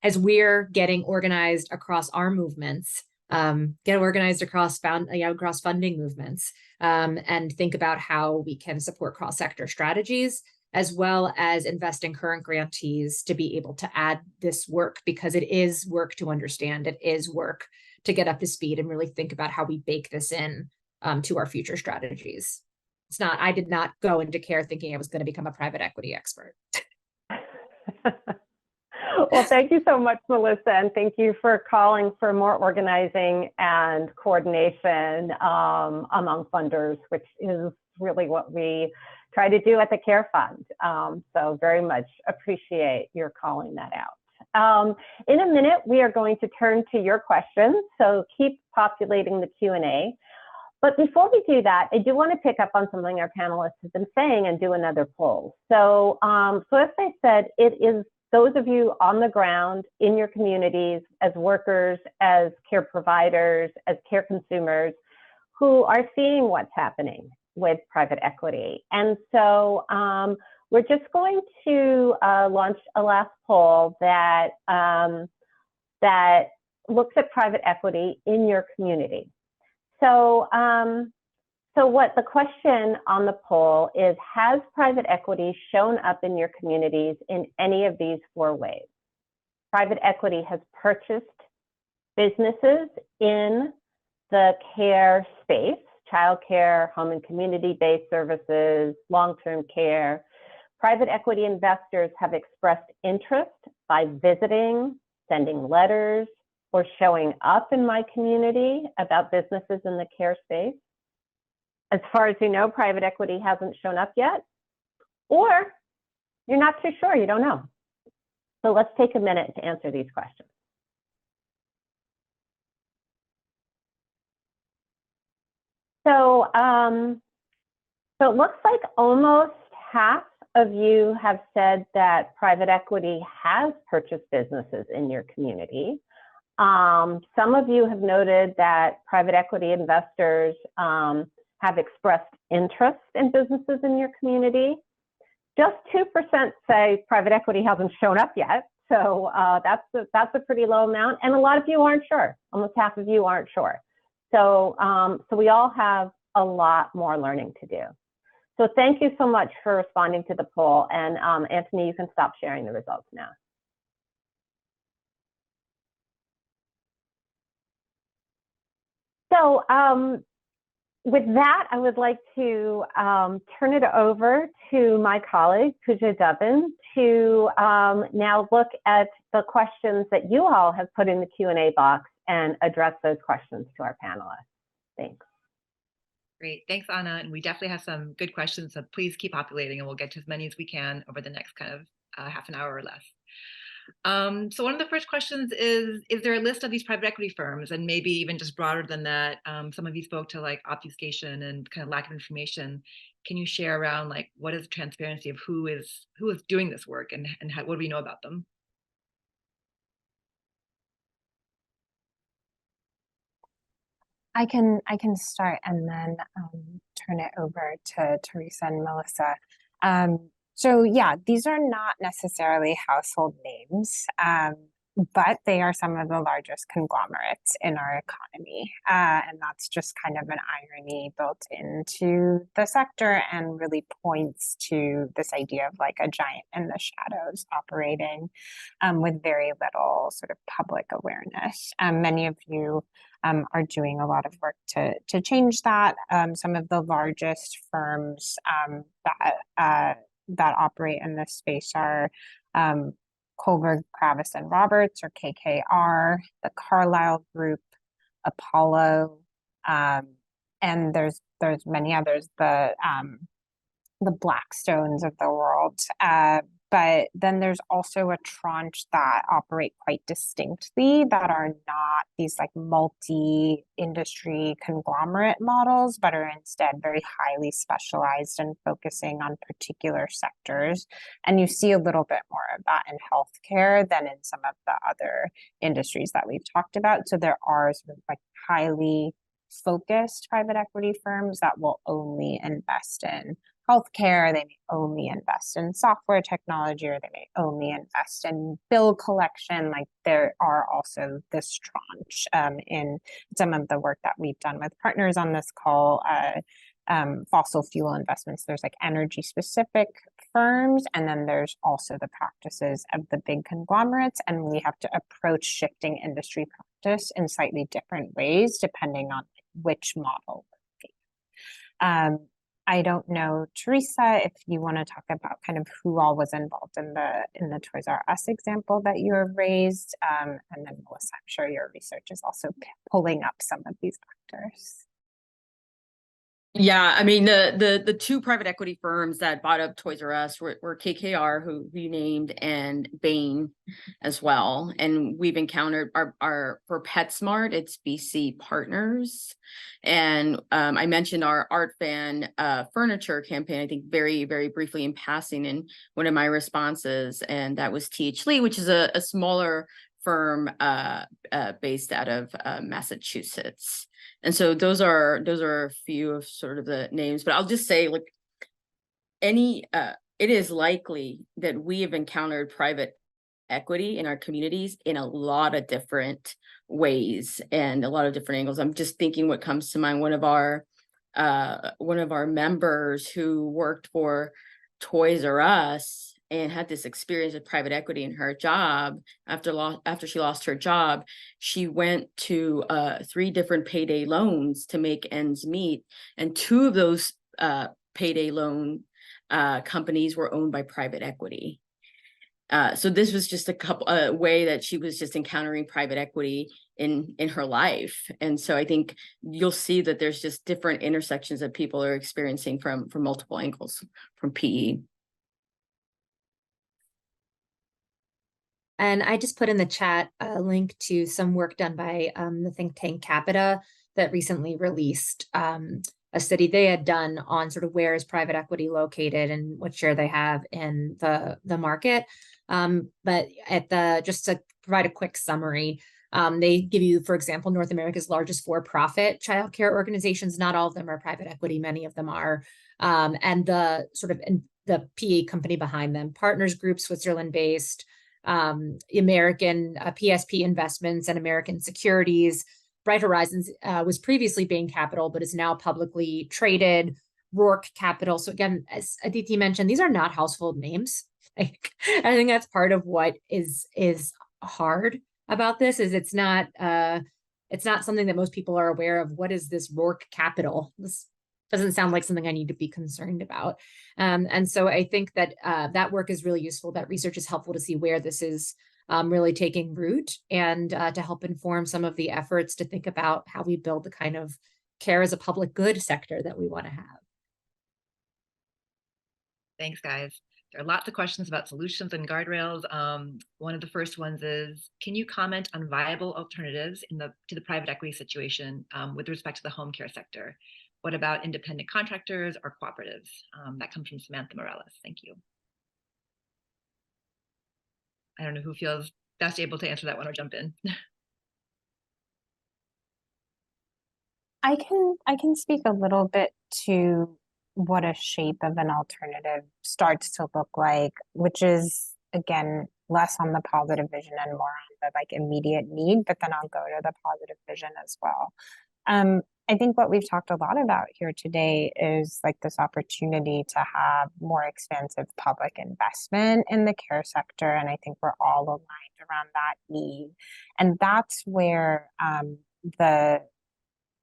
as we're getting organized across our movements, get organized across funding movements and think about how we can support cross-sector strategies, as well as invest in current grantees to be able to add this work, because it is work to understand, it is work to get up to speed and really think about how we bake this in to our future strategies. I did not go into care thinking I was going to become a private equity expert. Well, thank you so much, Melissa, and thank you for calling for more organizing and coordination among funders, which is really what we try to do at the Care Fund. So very much appreciate your calling that out. In a minute, we are going to turn to your questions, so keep populating the Q&A. But before we do that, I do want to pick up on something our panelists have been saying and do another poll. So, as I said, it is those of you on the ground in your communities as workers, as care providers, as care consumers who are seeing what's happening with private equity. And so we're just going to launch a last poll that, that looks at private equity in your community. So, what the question on the poll is, has private equity shown up in your communities in any of these 4 ways? Private equity has purchased businesses in the care space childcare, home and community-based services, long-term care. Private equity investors have expressed interest by visiting, sending letters, or showing up in my community about businesses in the care space. As far as you know, private equity hasn't shown up yet, or you're not too sure, you don't know. So let's take a minute to answer these questions. So, so it looks like almost half of you have said that private equity has purchased businesses in your community. Some of you have noted that private equity investors have expressed interest in businesses in your community. Just 2% say private equity hasn't shown up yet. So that's a pretty low amount. And a lot of you aren't sure. Almost half of you aren't sure. So, so we all have a lot more learning to do. So thank you so much for responding to the poll. And Anthony, you can stop sharing the results now. So with that, I would like to turn it over to my colleague, Puja Dhawan, to now look at the questions that you all have put in the Q&A box and address those questions to our panelists. Thanks. Great, thanks, Anna. And we definitely have some good questions, so please keep populating and we'll get to as many as we can over the next kind of half an hour or less. So one of the first questions is there a list of these private equity firms, and maybe even just broader than that? Some of you spoke to like obfuscation and kind of lack of information. Can you share around like what is transparency of who is doing this work, and how, what do we know about them? I can start and then turn it over to Teresa and Melissa. So yeah, these are not necessarily household names, but they are some of the largest conglomerates in our economy. And that's just kind of an irony built into the sector, and really points to this idea of like a giant in the shadows operating with very little sort of public awareness. Many of you are doing a lot of work to change that. Some of the largest firms that operate in this space are Kohlberg, Kravis and Roberts, or KKR, the Carlyle Group, Apollo, and there's many others, the Blackstones of the world. But then there's also a tranche that operate quite distinctly, that are not these like multi-industry conglomerate models, but are instead very highly specialized and focusing on particular sectors. And you see a little bit more of that in healthcare than in some of the other industries that we've talked about. So there are sort of like highly focused private equity firms that will only invest in healthcare, they may only invest in software technology, or they may only invest in bill collection. Like there are also this tranche in some of the work that we've done with partners on this call, fossil fuel investments. There's like energy specific firms, and then there's also the practices of the big conglomerates, and we have to approach shifting industry practice in slightly different ways depending on which model. I don't know, Teresa, if you want to talk about kind of who all was involved in the Toys R Us example that you have raised, and then Melissa, I'm sure your research is also pulling up some of these factors. Yeah, I mean, the two private equity firms that bought up Toys R Us were KKR, who we named, and Bain as well. And we've encountered our for PetSmart, it's BC Partners. And I mentioned our Art Fan furniture campaign, I think very, very briefly in passing in one of my responses. And that was TH Lee, which is a smaller firm based out of Massachusetts. And so those are a few of sort of the names, but I'll just say, like, it is likely that we have encountered private equity in our communities in a lot of different ways and a lot of different angles. I'm just thinking what comes to mind, one of our members who worked for Toys R Us and had this experience with private equity in her job. After she lost her job, she went to 3 different payday loans to make ends meet, and 2 of those payday loan companies were owned by private equity. So this was just a way that she was just encountering private equity in her life. And so I think you'll see that there's just different intersections that people are experiencing from multiple angles from PE. And I just put in the chat a link to some work done by the think tank Capita that recently released a study they had done on sort of where is private equity located and what share they have in the market. But just to provide a quick summary, they give you, for example, North America's largest for-profit childcare organizations. Not all of them are private equity, many of them are. And the PE company behind them, Partners Group, Switzerland-based, American PSP Investments and American Securities. Bright Horizons was previously Bain Capital, but is now publicly traded. Rourke Capital. So again, as Aditi mentioned, these are not household names. I think that's part of what is hard about this. Is it's not something that most people are aware of. What is this Rourke Capital? This doesn't sound like something I need to be concerned about. And so I think that that work is really useful. That research is helpful to see where this is really taking root, and to help inform some of the efforts to think about how we build the kind of care as a public good sector that we want to have. Thanks, guys. There are lots of questions about solutions and guardrails. One of the first ones is, can you comment on viable alternatives to the private equity situation with respect to the home care sector? What about independent contractors or cooperatives? That comes from Samantha Morales. Thank you. I don't know who feels best able to answer that one or jump in. I can speak a little bit to what a shape of an alternative starts to look like, which is, again, less on the positive vision and more on the like immediate need, but then I'll go to the positive vision as well. I think what we've talked a lot about here today is like this opportunity to have more expansive public investment in the care sector. And I think we're all aligned around that need. And that's where the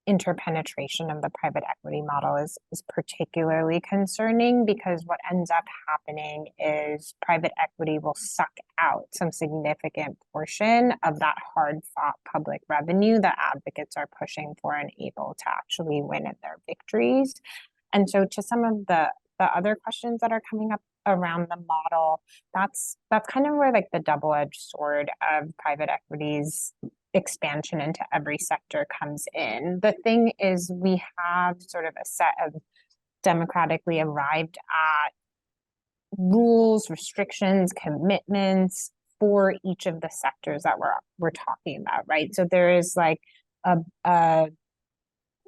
interpenetration of the private equity model is particularly concerning, because what ends up happening is private equity will suck out some significant portion of that hard-fought public revenue that advocates are pushing for and able to actually win at their victories. And so to some of the other questions that are coming up around the model, that's kind of where like the double-edged sword of private equity's expansion into every sector comes in. The thing is, we have sort of a set of democratically arrived at rules, restrictions, commitments for each of the sectors that we're talking about, right? So there is like a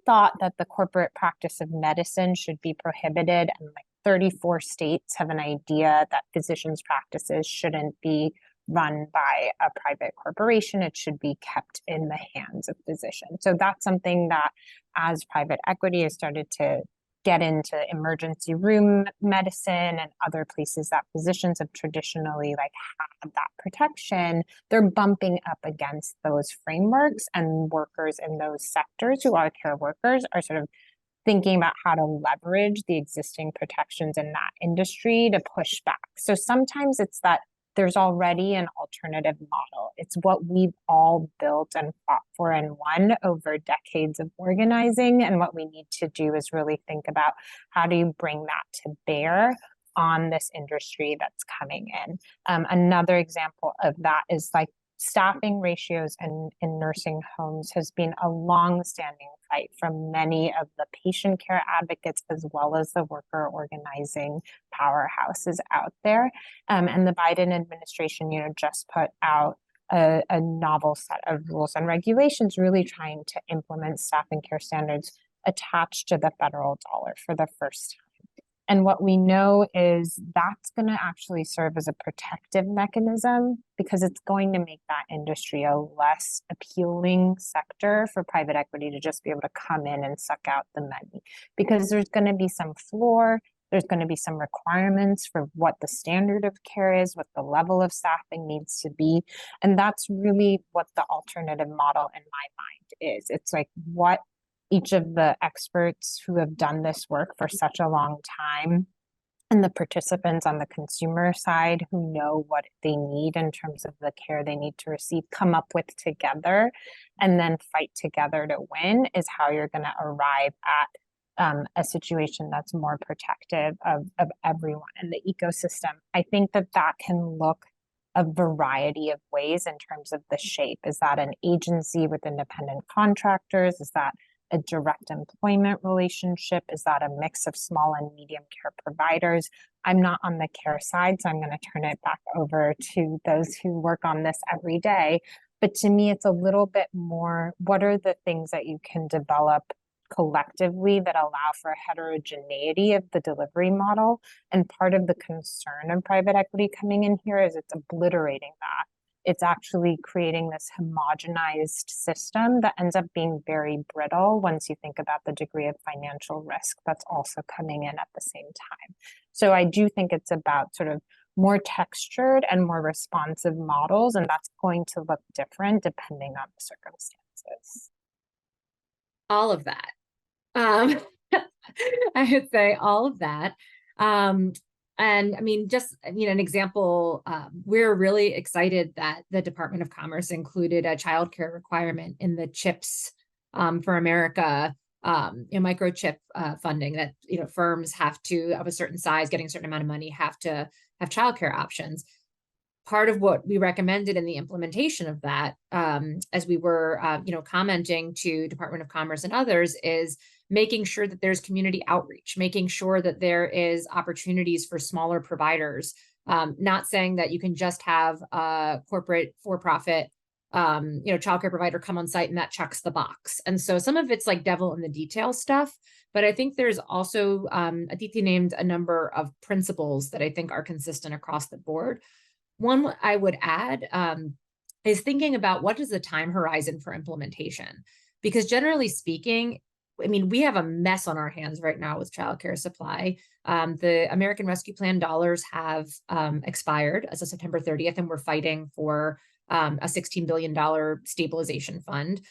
thought that the corporate practice of medicine should be prohibited, and like 34 states have an idea that physicians' practices shouldn't be run by a private corporation. It should be kept in the hands of physicians. So that's something that, as private equity has started to get into emergency room medicine and other places that physicians have traditionally like had that protection, they're bumping up against those frameworks, and workers in those sectors who are care workers are sort of thinking about how to leverage the existing protections in that industry to push back. So sometimes it's that there's already an alternative model. It's what we've all built and fought for and won over decades of organizing. And what we need to do is really think about how do you bring that to bear on this industry that's coming in. Another example of that is like staffing ratios in nursing homes has been a long-standing fight from many of the patient care advocates as well as the worker organizing powerhouses out there. And the Biden administration, just put out a novel set of rules and regulations really trying to implement staff and care standards attached to the federal dollar for the first time. And what we know is that's going to actually serve as a protective mechanism, because it's going to make that industry a less appealing sector for private equity to just be able to come in and suck out the money, because there's going to be some floor, There's going to be some requirements for what the standard of care is, what the level of staffing needs to be. And that's really what the alternative model in my mind is. It's like what each of the experts who have done this work for such a long time and the participants on the consumer side who know what they need in terms of the care they need to receive come up with together and then fight together to win is how you're going to arrive at a situation that's more protective of everyone in the ecosystem. I think that that can look a variety of ways in terms of the shape. Is that an agency with independent contractors? Is that a direct employment relationship? Is that a mix of small and medium care providers? I'm not on the care side, so I'm going to turn it back over to those who work on this every day. But to me, it's a little bit more, what are the things that you can develop collectively that allow for heterogeneity of the delivery model? And part of the concern of private equity coming in here is it's obliterating that. It's actually creating this homogenized system that ends up being very brittle once you think about the degree of financial risk that's also coming in at the same time. So I do think it's about sort of more textured and more responsive models, and that's going to look different depending on the circumstances. All of that. I would say all of that. And I mean, just, an example, we're really excited that the Department of Commerce included a childcare requirement in the CHIPS for America, microchip funding that, firms have to, of a certain size, getting a certain amount of money, have to have childcare options. Part of what we recommended in the implementation of that, as we were, commenting to Department of Commerce and others, is making sure that there's community outreach, making sure that there is opportunities for smaller providers, not saying that you can just have a corporate for-profit, childcare provider come on site and that checks the box. And so some of it's like devil in the detail stuff, but I think there's also, Aditi named a number of principles that I think are consistent across the board. One I would add is thinking about what is the time horizon for implementation, because generally speaking, I mean, we have a mess on our hands right now with childcare supply. The American Rescue Plan dollars have expired as of September 30th, and we're fighting for a $16 billion stabilization fund.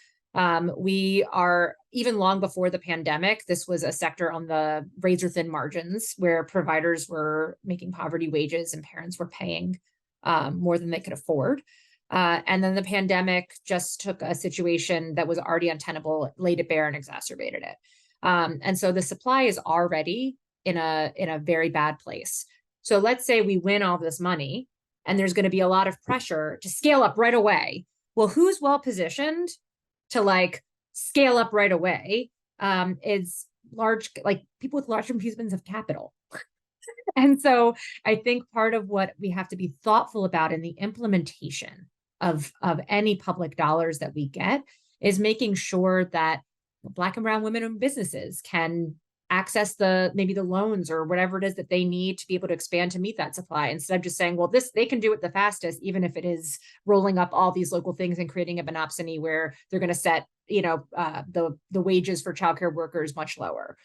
We are, even long before the pandemic, this was a sector on the razor thin margins where providers were making poverty wages and parents were paying more than they could afford. And then the pandemic just took a situation that was already untenable, laid it bare and exacerbated it. And so the supply is already in a very bad place. So let's say we win all this money and there's going to be a lot of pressure to scale up right away. Well, who's well positioned to scale up right away is people with large infusions of capital. And so I think part of what we have to be thoughtful about in the implementation of any public dollars that we get is making sure that Black and brown women-owned businesses can access maybe the loans or whatever it is that they need to be able to expand to meet that supply, instead of just saying, well, they can do it the fastest, even if it is rolling up all these local things and creating a monopsony where they're going to set, the wages for childcare workers much lower.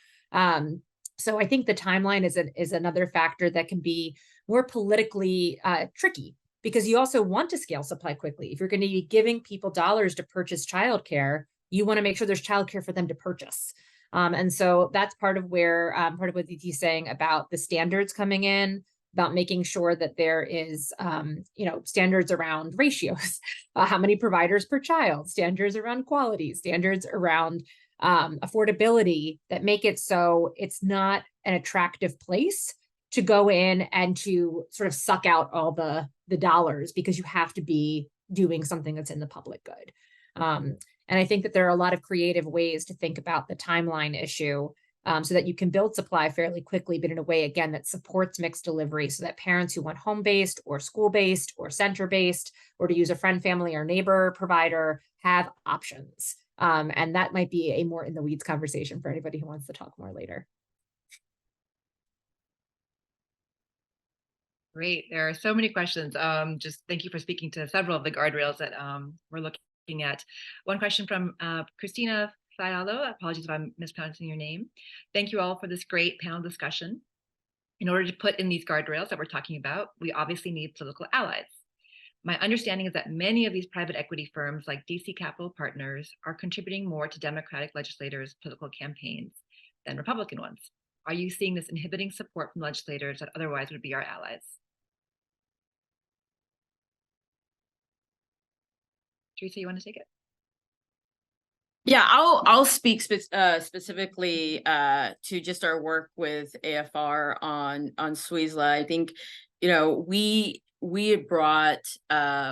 So I think the timeline is another factor that can be more politically tricky, because you also want to scale supply quickly. If you're going to be giving people dollars to purchase childcare, you want to make sure there's childcare for them to purchase. And so that's part of where part of what Diti's saying about the standards coming in, about making sure that there is, standards around ratios, how many providers per child, standards around quality, standards around affordability that make it so it's not an attractive place to go in and to sort of suck out all the dollars, because you have to be doing something that's in the public good. And I think that there are a lot of creative ways to think about the timeline issue, so that you can build supply fairly quickly, but in a way, again, that supports mixed delivery, so that parents who want home-based or school-based or center-based, or to use a friend, family, or neighbor provider, have options. And that might be a more in the weeds conversation for anybody who wants to talk more later. Great. There are so many questions. Just thank you for speaking to several of the guardrails that we're looking at. One question from Christina Fialo. Apologies if I'm mispronouncing your name. Thank you all for this great panel discussion. In order to put in these guardrails that we're talking about, we obviously need political allies. My understanding is that many of these private equity firms like DC Capital Partners are contributing more to Democratic legislators' political campaigns than Republican ones. Are you seeing this inhibiting support from legislators that otherwise would be our allies? Teresa, you want to take it? Yeah, I'll speak specifically to just our work with AFR on SWISLA. I think, you know, we had brought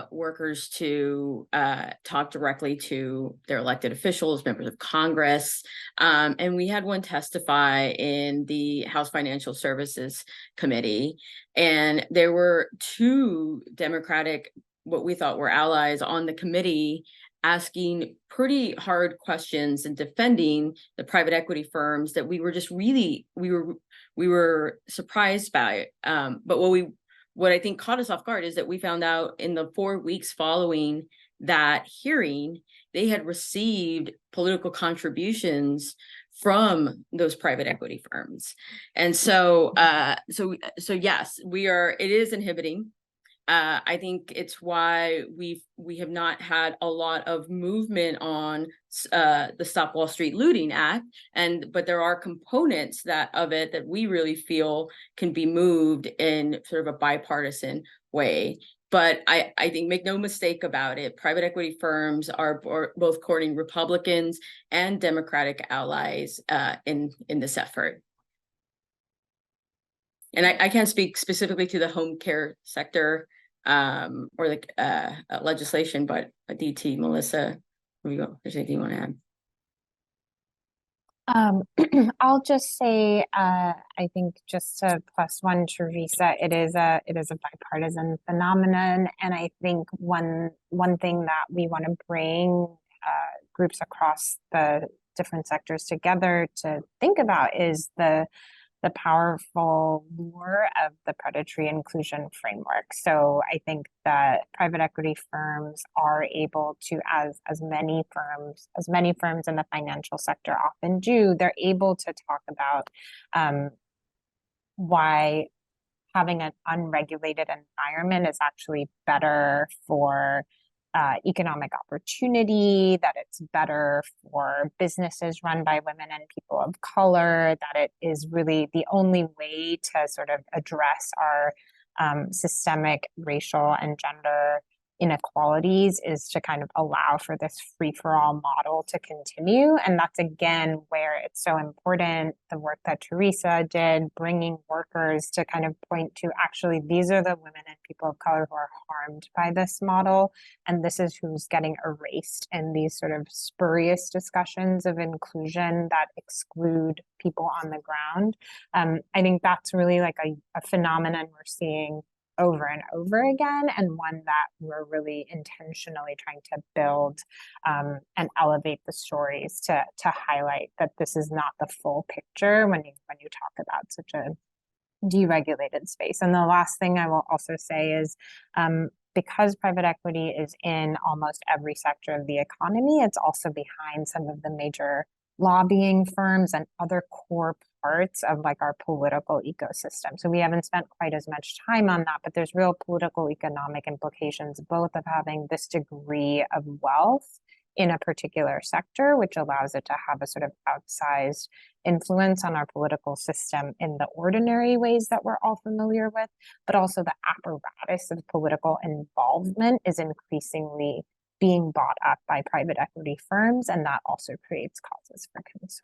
workers to talk directly to their elected officials, members of Congress, and we had one testify in the House Financial Services Committee, and there were two Democratic, what we thought were allies on the committee, asking pretty hard questions and defending the private equity firms that we were just really, we were surprised by. But what I think caught us off guard is that we found out in the 4 weeks following that hearing, they had received political contributions from those private equity firms. And so yes, it is inhibiting. I think it's why we have not had a lot of movement on the Stop Wall Street Looting Act, but there are components of it that we really feel can be moved in sort of a bipartisan way. But I think, make no mistake about it, private equity firms are both courting Republicans and Democratic allies in this effort. And I can't speak specifically to the home care sector or the legislation, but DT, Melissa, if there's anything you want to add. I'll just say, I think just to plus one, Teresa, it is a bipartisan phenomenon, and I think one thing that we want to bring groups across the different sectors together to think about is the powerful lure of the predatory inclusion framework. So I think that private equity firms are able to, as many firms in the financial sector often do, they're able to talk about why having an unregulated environment is actually better for economic opportunity, that it's better for businesses run by women and people of color, that it is really the only way to sort of address our systemic racial and gender inequalities is to kind of allow for this free-for-all model to continue. And that's, again, where it's so important, the work that Teresa did, bringing workers to kind of point to, actually, these are the women and people of color who are harmed by this model, and this is who's getting erased in these sort of spurious discussions of inclusion that exclude people on the ground. I think that's really like a phenomenon we're seeing over and over again, and one that we're really intentionally trying to build and elevate the stories to highlight that this is not the full picture when you talk about such a deregulated space. And the last thing I will also say is because private equity is in almost every sector of the economy, it's also behind some of the major lobbying firms and other core parts of like our political ecosystem. So we haven't spent quite as much time on that, but there's real political economic implications, both of having this degree of wealth in a particular sector, which allows it to have a sort of outsized influence on our political system in the ordinary ways that we're all familiar with, but also the apparatus of political involvement is increasingly being bought up by private equity firms, and that also creates causes for concern.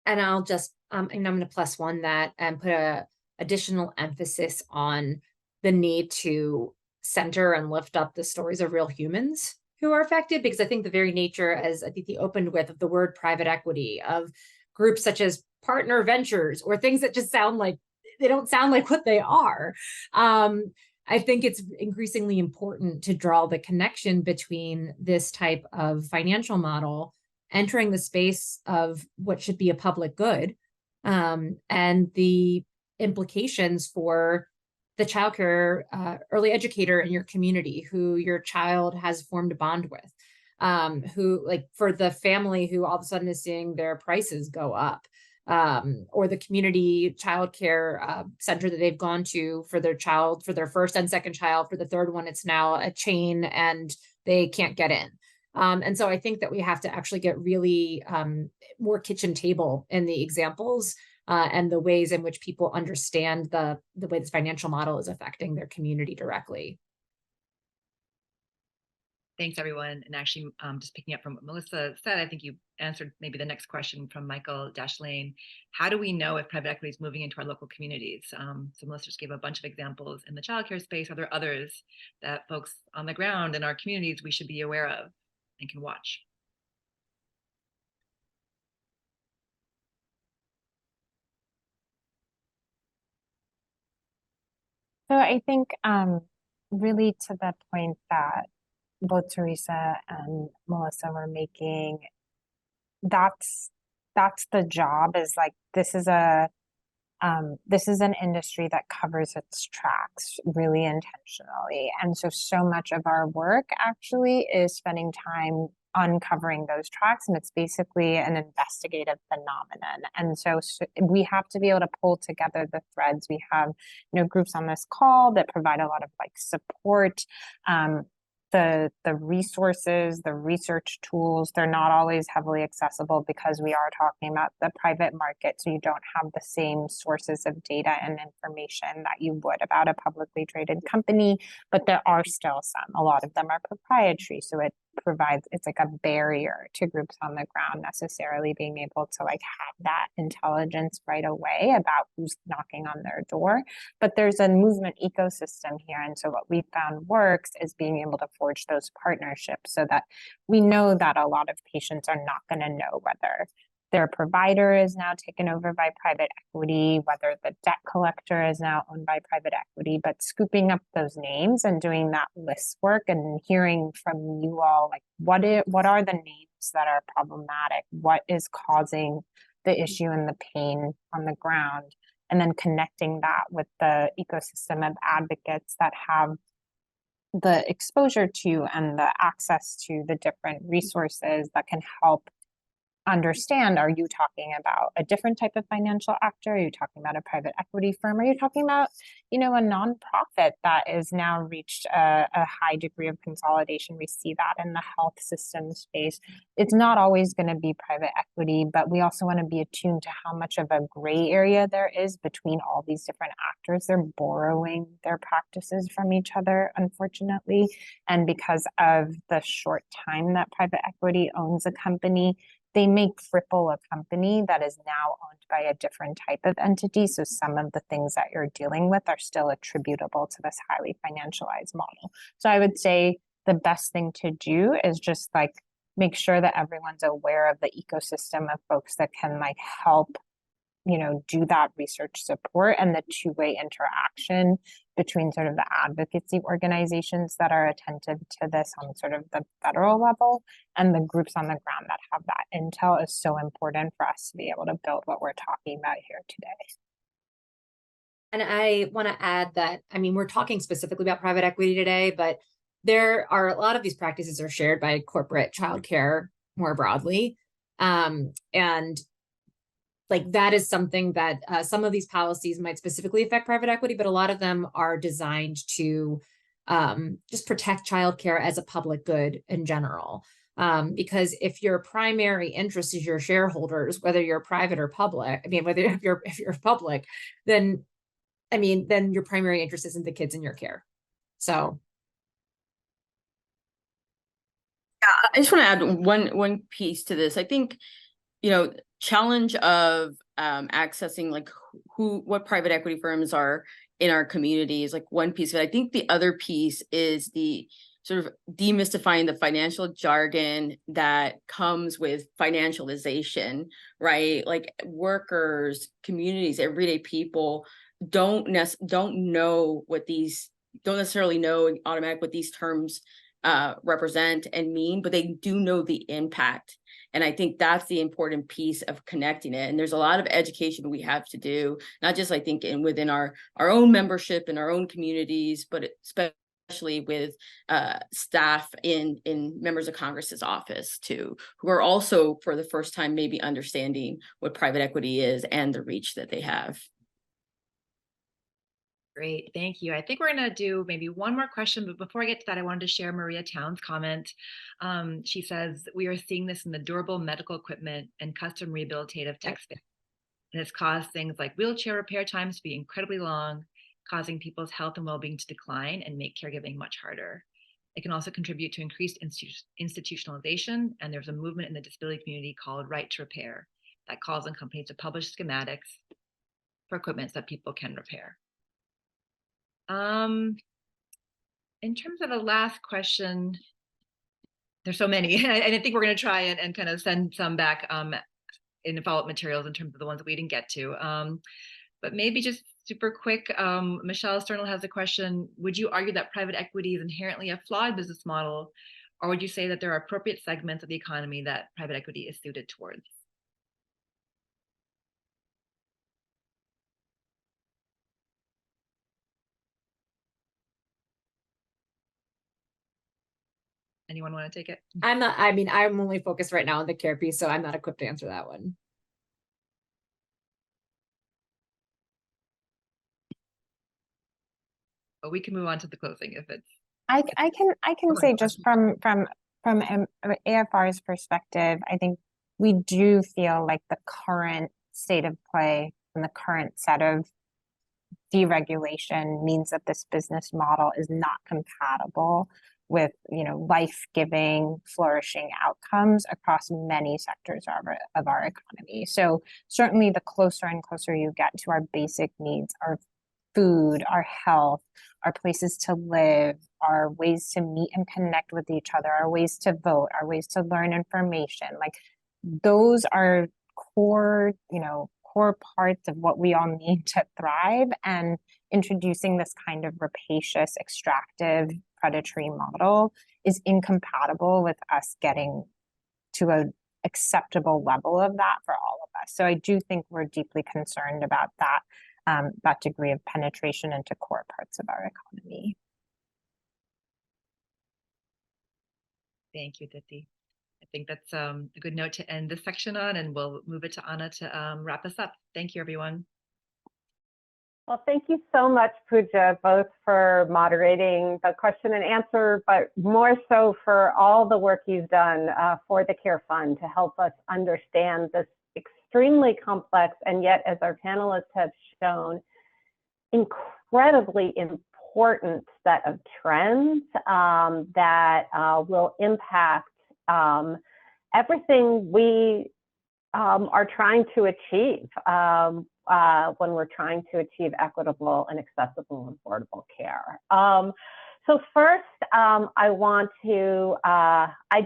And I'll just, and I'm going to plus one that and put a additional emphasis on the need to center and lift up the stories of real humans who are affected, because I think the very nature, as Aditi opened with, of the word private equity, of groups such as partner ventures, or things that just sound like, they don't sound like what they are. I think it's increasingly important to draw the connection between this type of financial model entering the space of what should be a public good, and the implications for the childcare early educator in your community who your child has formed a bond with, who, like, for the family who all of a sudden is seeing their prices go up. or the community childcare center that they've gone to for their child, for their first and second child. For the third one, it's now a chain and they can't get in. And so I think that we have to actually get really more kitchen table in the examples and the ways in which people understand the way this financial model is affecting their community directly. Thanks, everyone. And actually, just picking up from what Melissa said, I think you answered maybe the next question from Michael Dashlane. How do we know if private equity is moving into our local communities? So Melissa just gave a bunch of examples in the childcare space. Are there others that folks on the ground in our communities we should be aware of and can watch? So I think really to the point that both Teresa and Melissa were making, that's the job, is like this is an industry that covers its tracks really intentionally. And so much of our work actually is spending time uncovering those tracks, and it's basically an investigative phenomenon. And so we have to be able to pull together the threads. We have, groups on this call that provide a lot of support. The resources, the research tools, they're not always heavily accessible because we are talking about the private market. So you don't have the same sources of data and information that you would about a publicly traded company, but there are still some. A lot of them are proprietary. So it's like a barrier to groups on the ground necessarily being able to have that intelligence right away about who's knocking on their door. But there's a movement ecosystem here. And so what we found works is being able to forge those partnerships so that we know that a lot of patients are not going to know whether their provider is now taken over by private equity, whether the debt collector is now owned by private equity, but scooping up those names and doing that list work and hearing from you all, what are the names that are problematic? What is causing the issue and the pain on the ground? And then connecting that with the ecosystem of advocates that have the exposure to and the access to the different resources that can help understand, are you talking about a different type of financial actor? Are you talking about a private equity firm? Are you talking about, a nonprofit that is now reached a high degree of consolidation? We see that in the health system space. It's not always going to be private equity, but we also want to be attuned to how much of a gray area there is between all these different actors. They're borrowing their practices from each other, unfortunately. And because of the short time that private equity owns a company, they may cripple a company that is now owned by a different type of entity. So some of the things that you're dealing with are still attributable to this highly financialized model. So I would say the best thing to do is just make sure that everyone's aware of the ecosystem of folks that can help, do that research support, and the two-way interaction between sort of the advocacy organizations that are attentive to this on sort of the federal level and the groups on the ground that have that intel is so important for us to be able to build what we're talking about here today. And I want to add that, we're talking specifically about private equity today, but there are a lot of these practices are shared by corporate childcare more broadly. And that is something that some of these policies might specifically affect private equity, but a lot of them are designed to just protect childcare as a public good in general. Because if your primary interest is your shareholders, whether you're private or public, if you're public, then your primary interest isn't the kids in your care. So. Yeah, I just want to add one piece to this. I think, challenge of accessing what private equity firms are in our community is one piece of it. I think the other piece is the sort of demystifying the financial jargon that comes with financialization, right? Workers, communities, everyday people don't necessarily know what these terms represent and mean, but they do know the impact. And I think that's the important piece of connecting it. And there's a lot of education we have to do, not just I think within our own membership and our own communities, but especially especially with staff in members of Congress's office too, who are also for the first time maybe understanding what private equity is and the reach that they have. Great, thank you. I think we're going to do maybe one more question, but before I get to that, I wanted to share Maria Town's comment. She says, we are seeing this in the durable medical equipment and custom rehabilitative tech space. And it's caused things like wheelchair repair times to be incredibly long, causing people's health and well-being to decline and make caregiving much harder. It can also contribute to increased institutionalization, and there's a movement in the disability community called Right to Repair that calls on companies to publish schematics for equipment that people can repair. In terms of the last question, there's so many, and I think we're going to try and kind of send some back in follow-up materials in terms of the ones that we didn't get to. But maybe just super quick, Michelle Sternal has a question. Would you argue that private equity is inherently a flawed business model, or would you say that there are appropriate segments of the economy that private equity is suited towards? Anyone want to take it? I'm not, I mean, I'm only focused right now on the care piece, so I'm not equipped to answer that one. But we can move on to the closing if it's. I can say just from AFR's perspective, I think we do feel like the current state of play and the current set of deregulation means that this business model is not compatible with, you know, life-giving, flourishing outcomes across many sectors of our economy. So certainly the closer and closer you get to our basic needs, our food, our health, our places to live, our ways to meet and connect with each other, our ways to vote, our ways to learn information, like those are core, you know, core parts of what we all need to thrive. And introducing this kind of rapacious, extractive, predatory model is incompatible with us getting to an acceptable level of that for all of us. So I do think we're deeply concerned about that, that degree of penetration into core parts of our economy. Thank you, Diti. I think that's a good note to end this section on, and we'll move it to Anna to wrap us up. Thank you, everyone. Well, thank you so much, Puja, both for moderating the question and answer, but more so for all the work you've done for the Care Fund to help us understand this extremely complex and yet, as our panelists have shown, incredibly important set of trends that will impact everything we are trying to achieve when we're trying to achieve equitable and accessible and affordable care. So first, I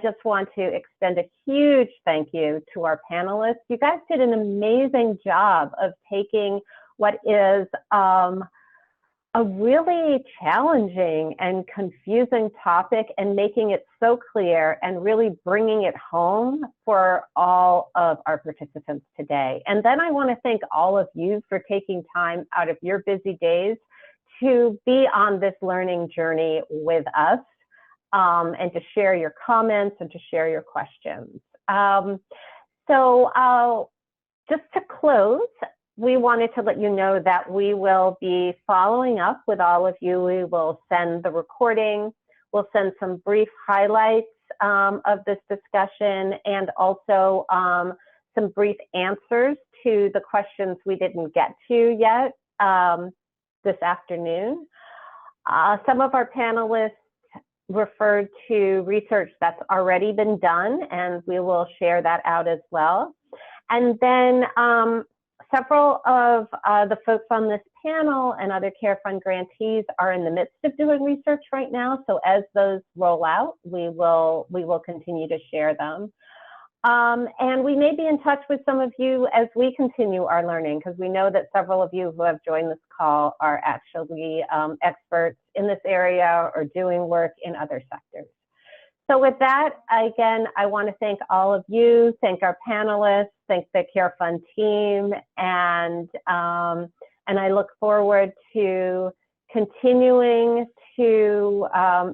just want to extend a huge thank you to our panelists. You guys did an amazing job of taking what is a really challenging and confusing topic and making it so clear and really bringing it home for all of our participants today. And then I want to thank all of you for taking time out of your busy days to be on this learning journey with us and to share your comments and to share your questions. Just to close, we wanted to let you know that we will be following up with all of you. We will send the recording, we'll send some brief highlights of this discussion, and also some brief answers to the questions we didn't get to yet this afternoon. Some of our panelists referred to research that's already been done, and we will share that out as well. And then several of the folks on this panel and other Care Fund grantees are in the midst of doing research right now. So as those roll out, we will continue to share them. And we may be in touch with some of you as we continue our learning, because we know that several of you who have joined this call are actually experts in this area or doing work in other sectors. So with that, again, I want to thank all of you, thank our panelists, thank the Care Fund team, and I look forward to continuing to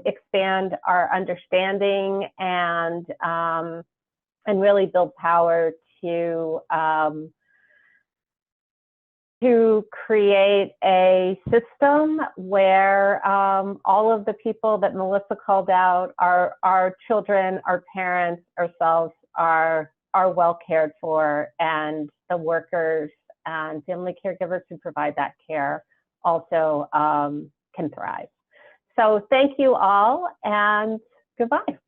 expand our understanding and really build power to create a system where all of the people that Melissa called out, our children, our parents, ourselves are well cared for, and the workers and family caregivers who provide that care also can thrive. So thank you all, and goodbye.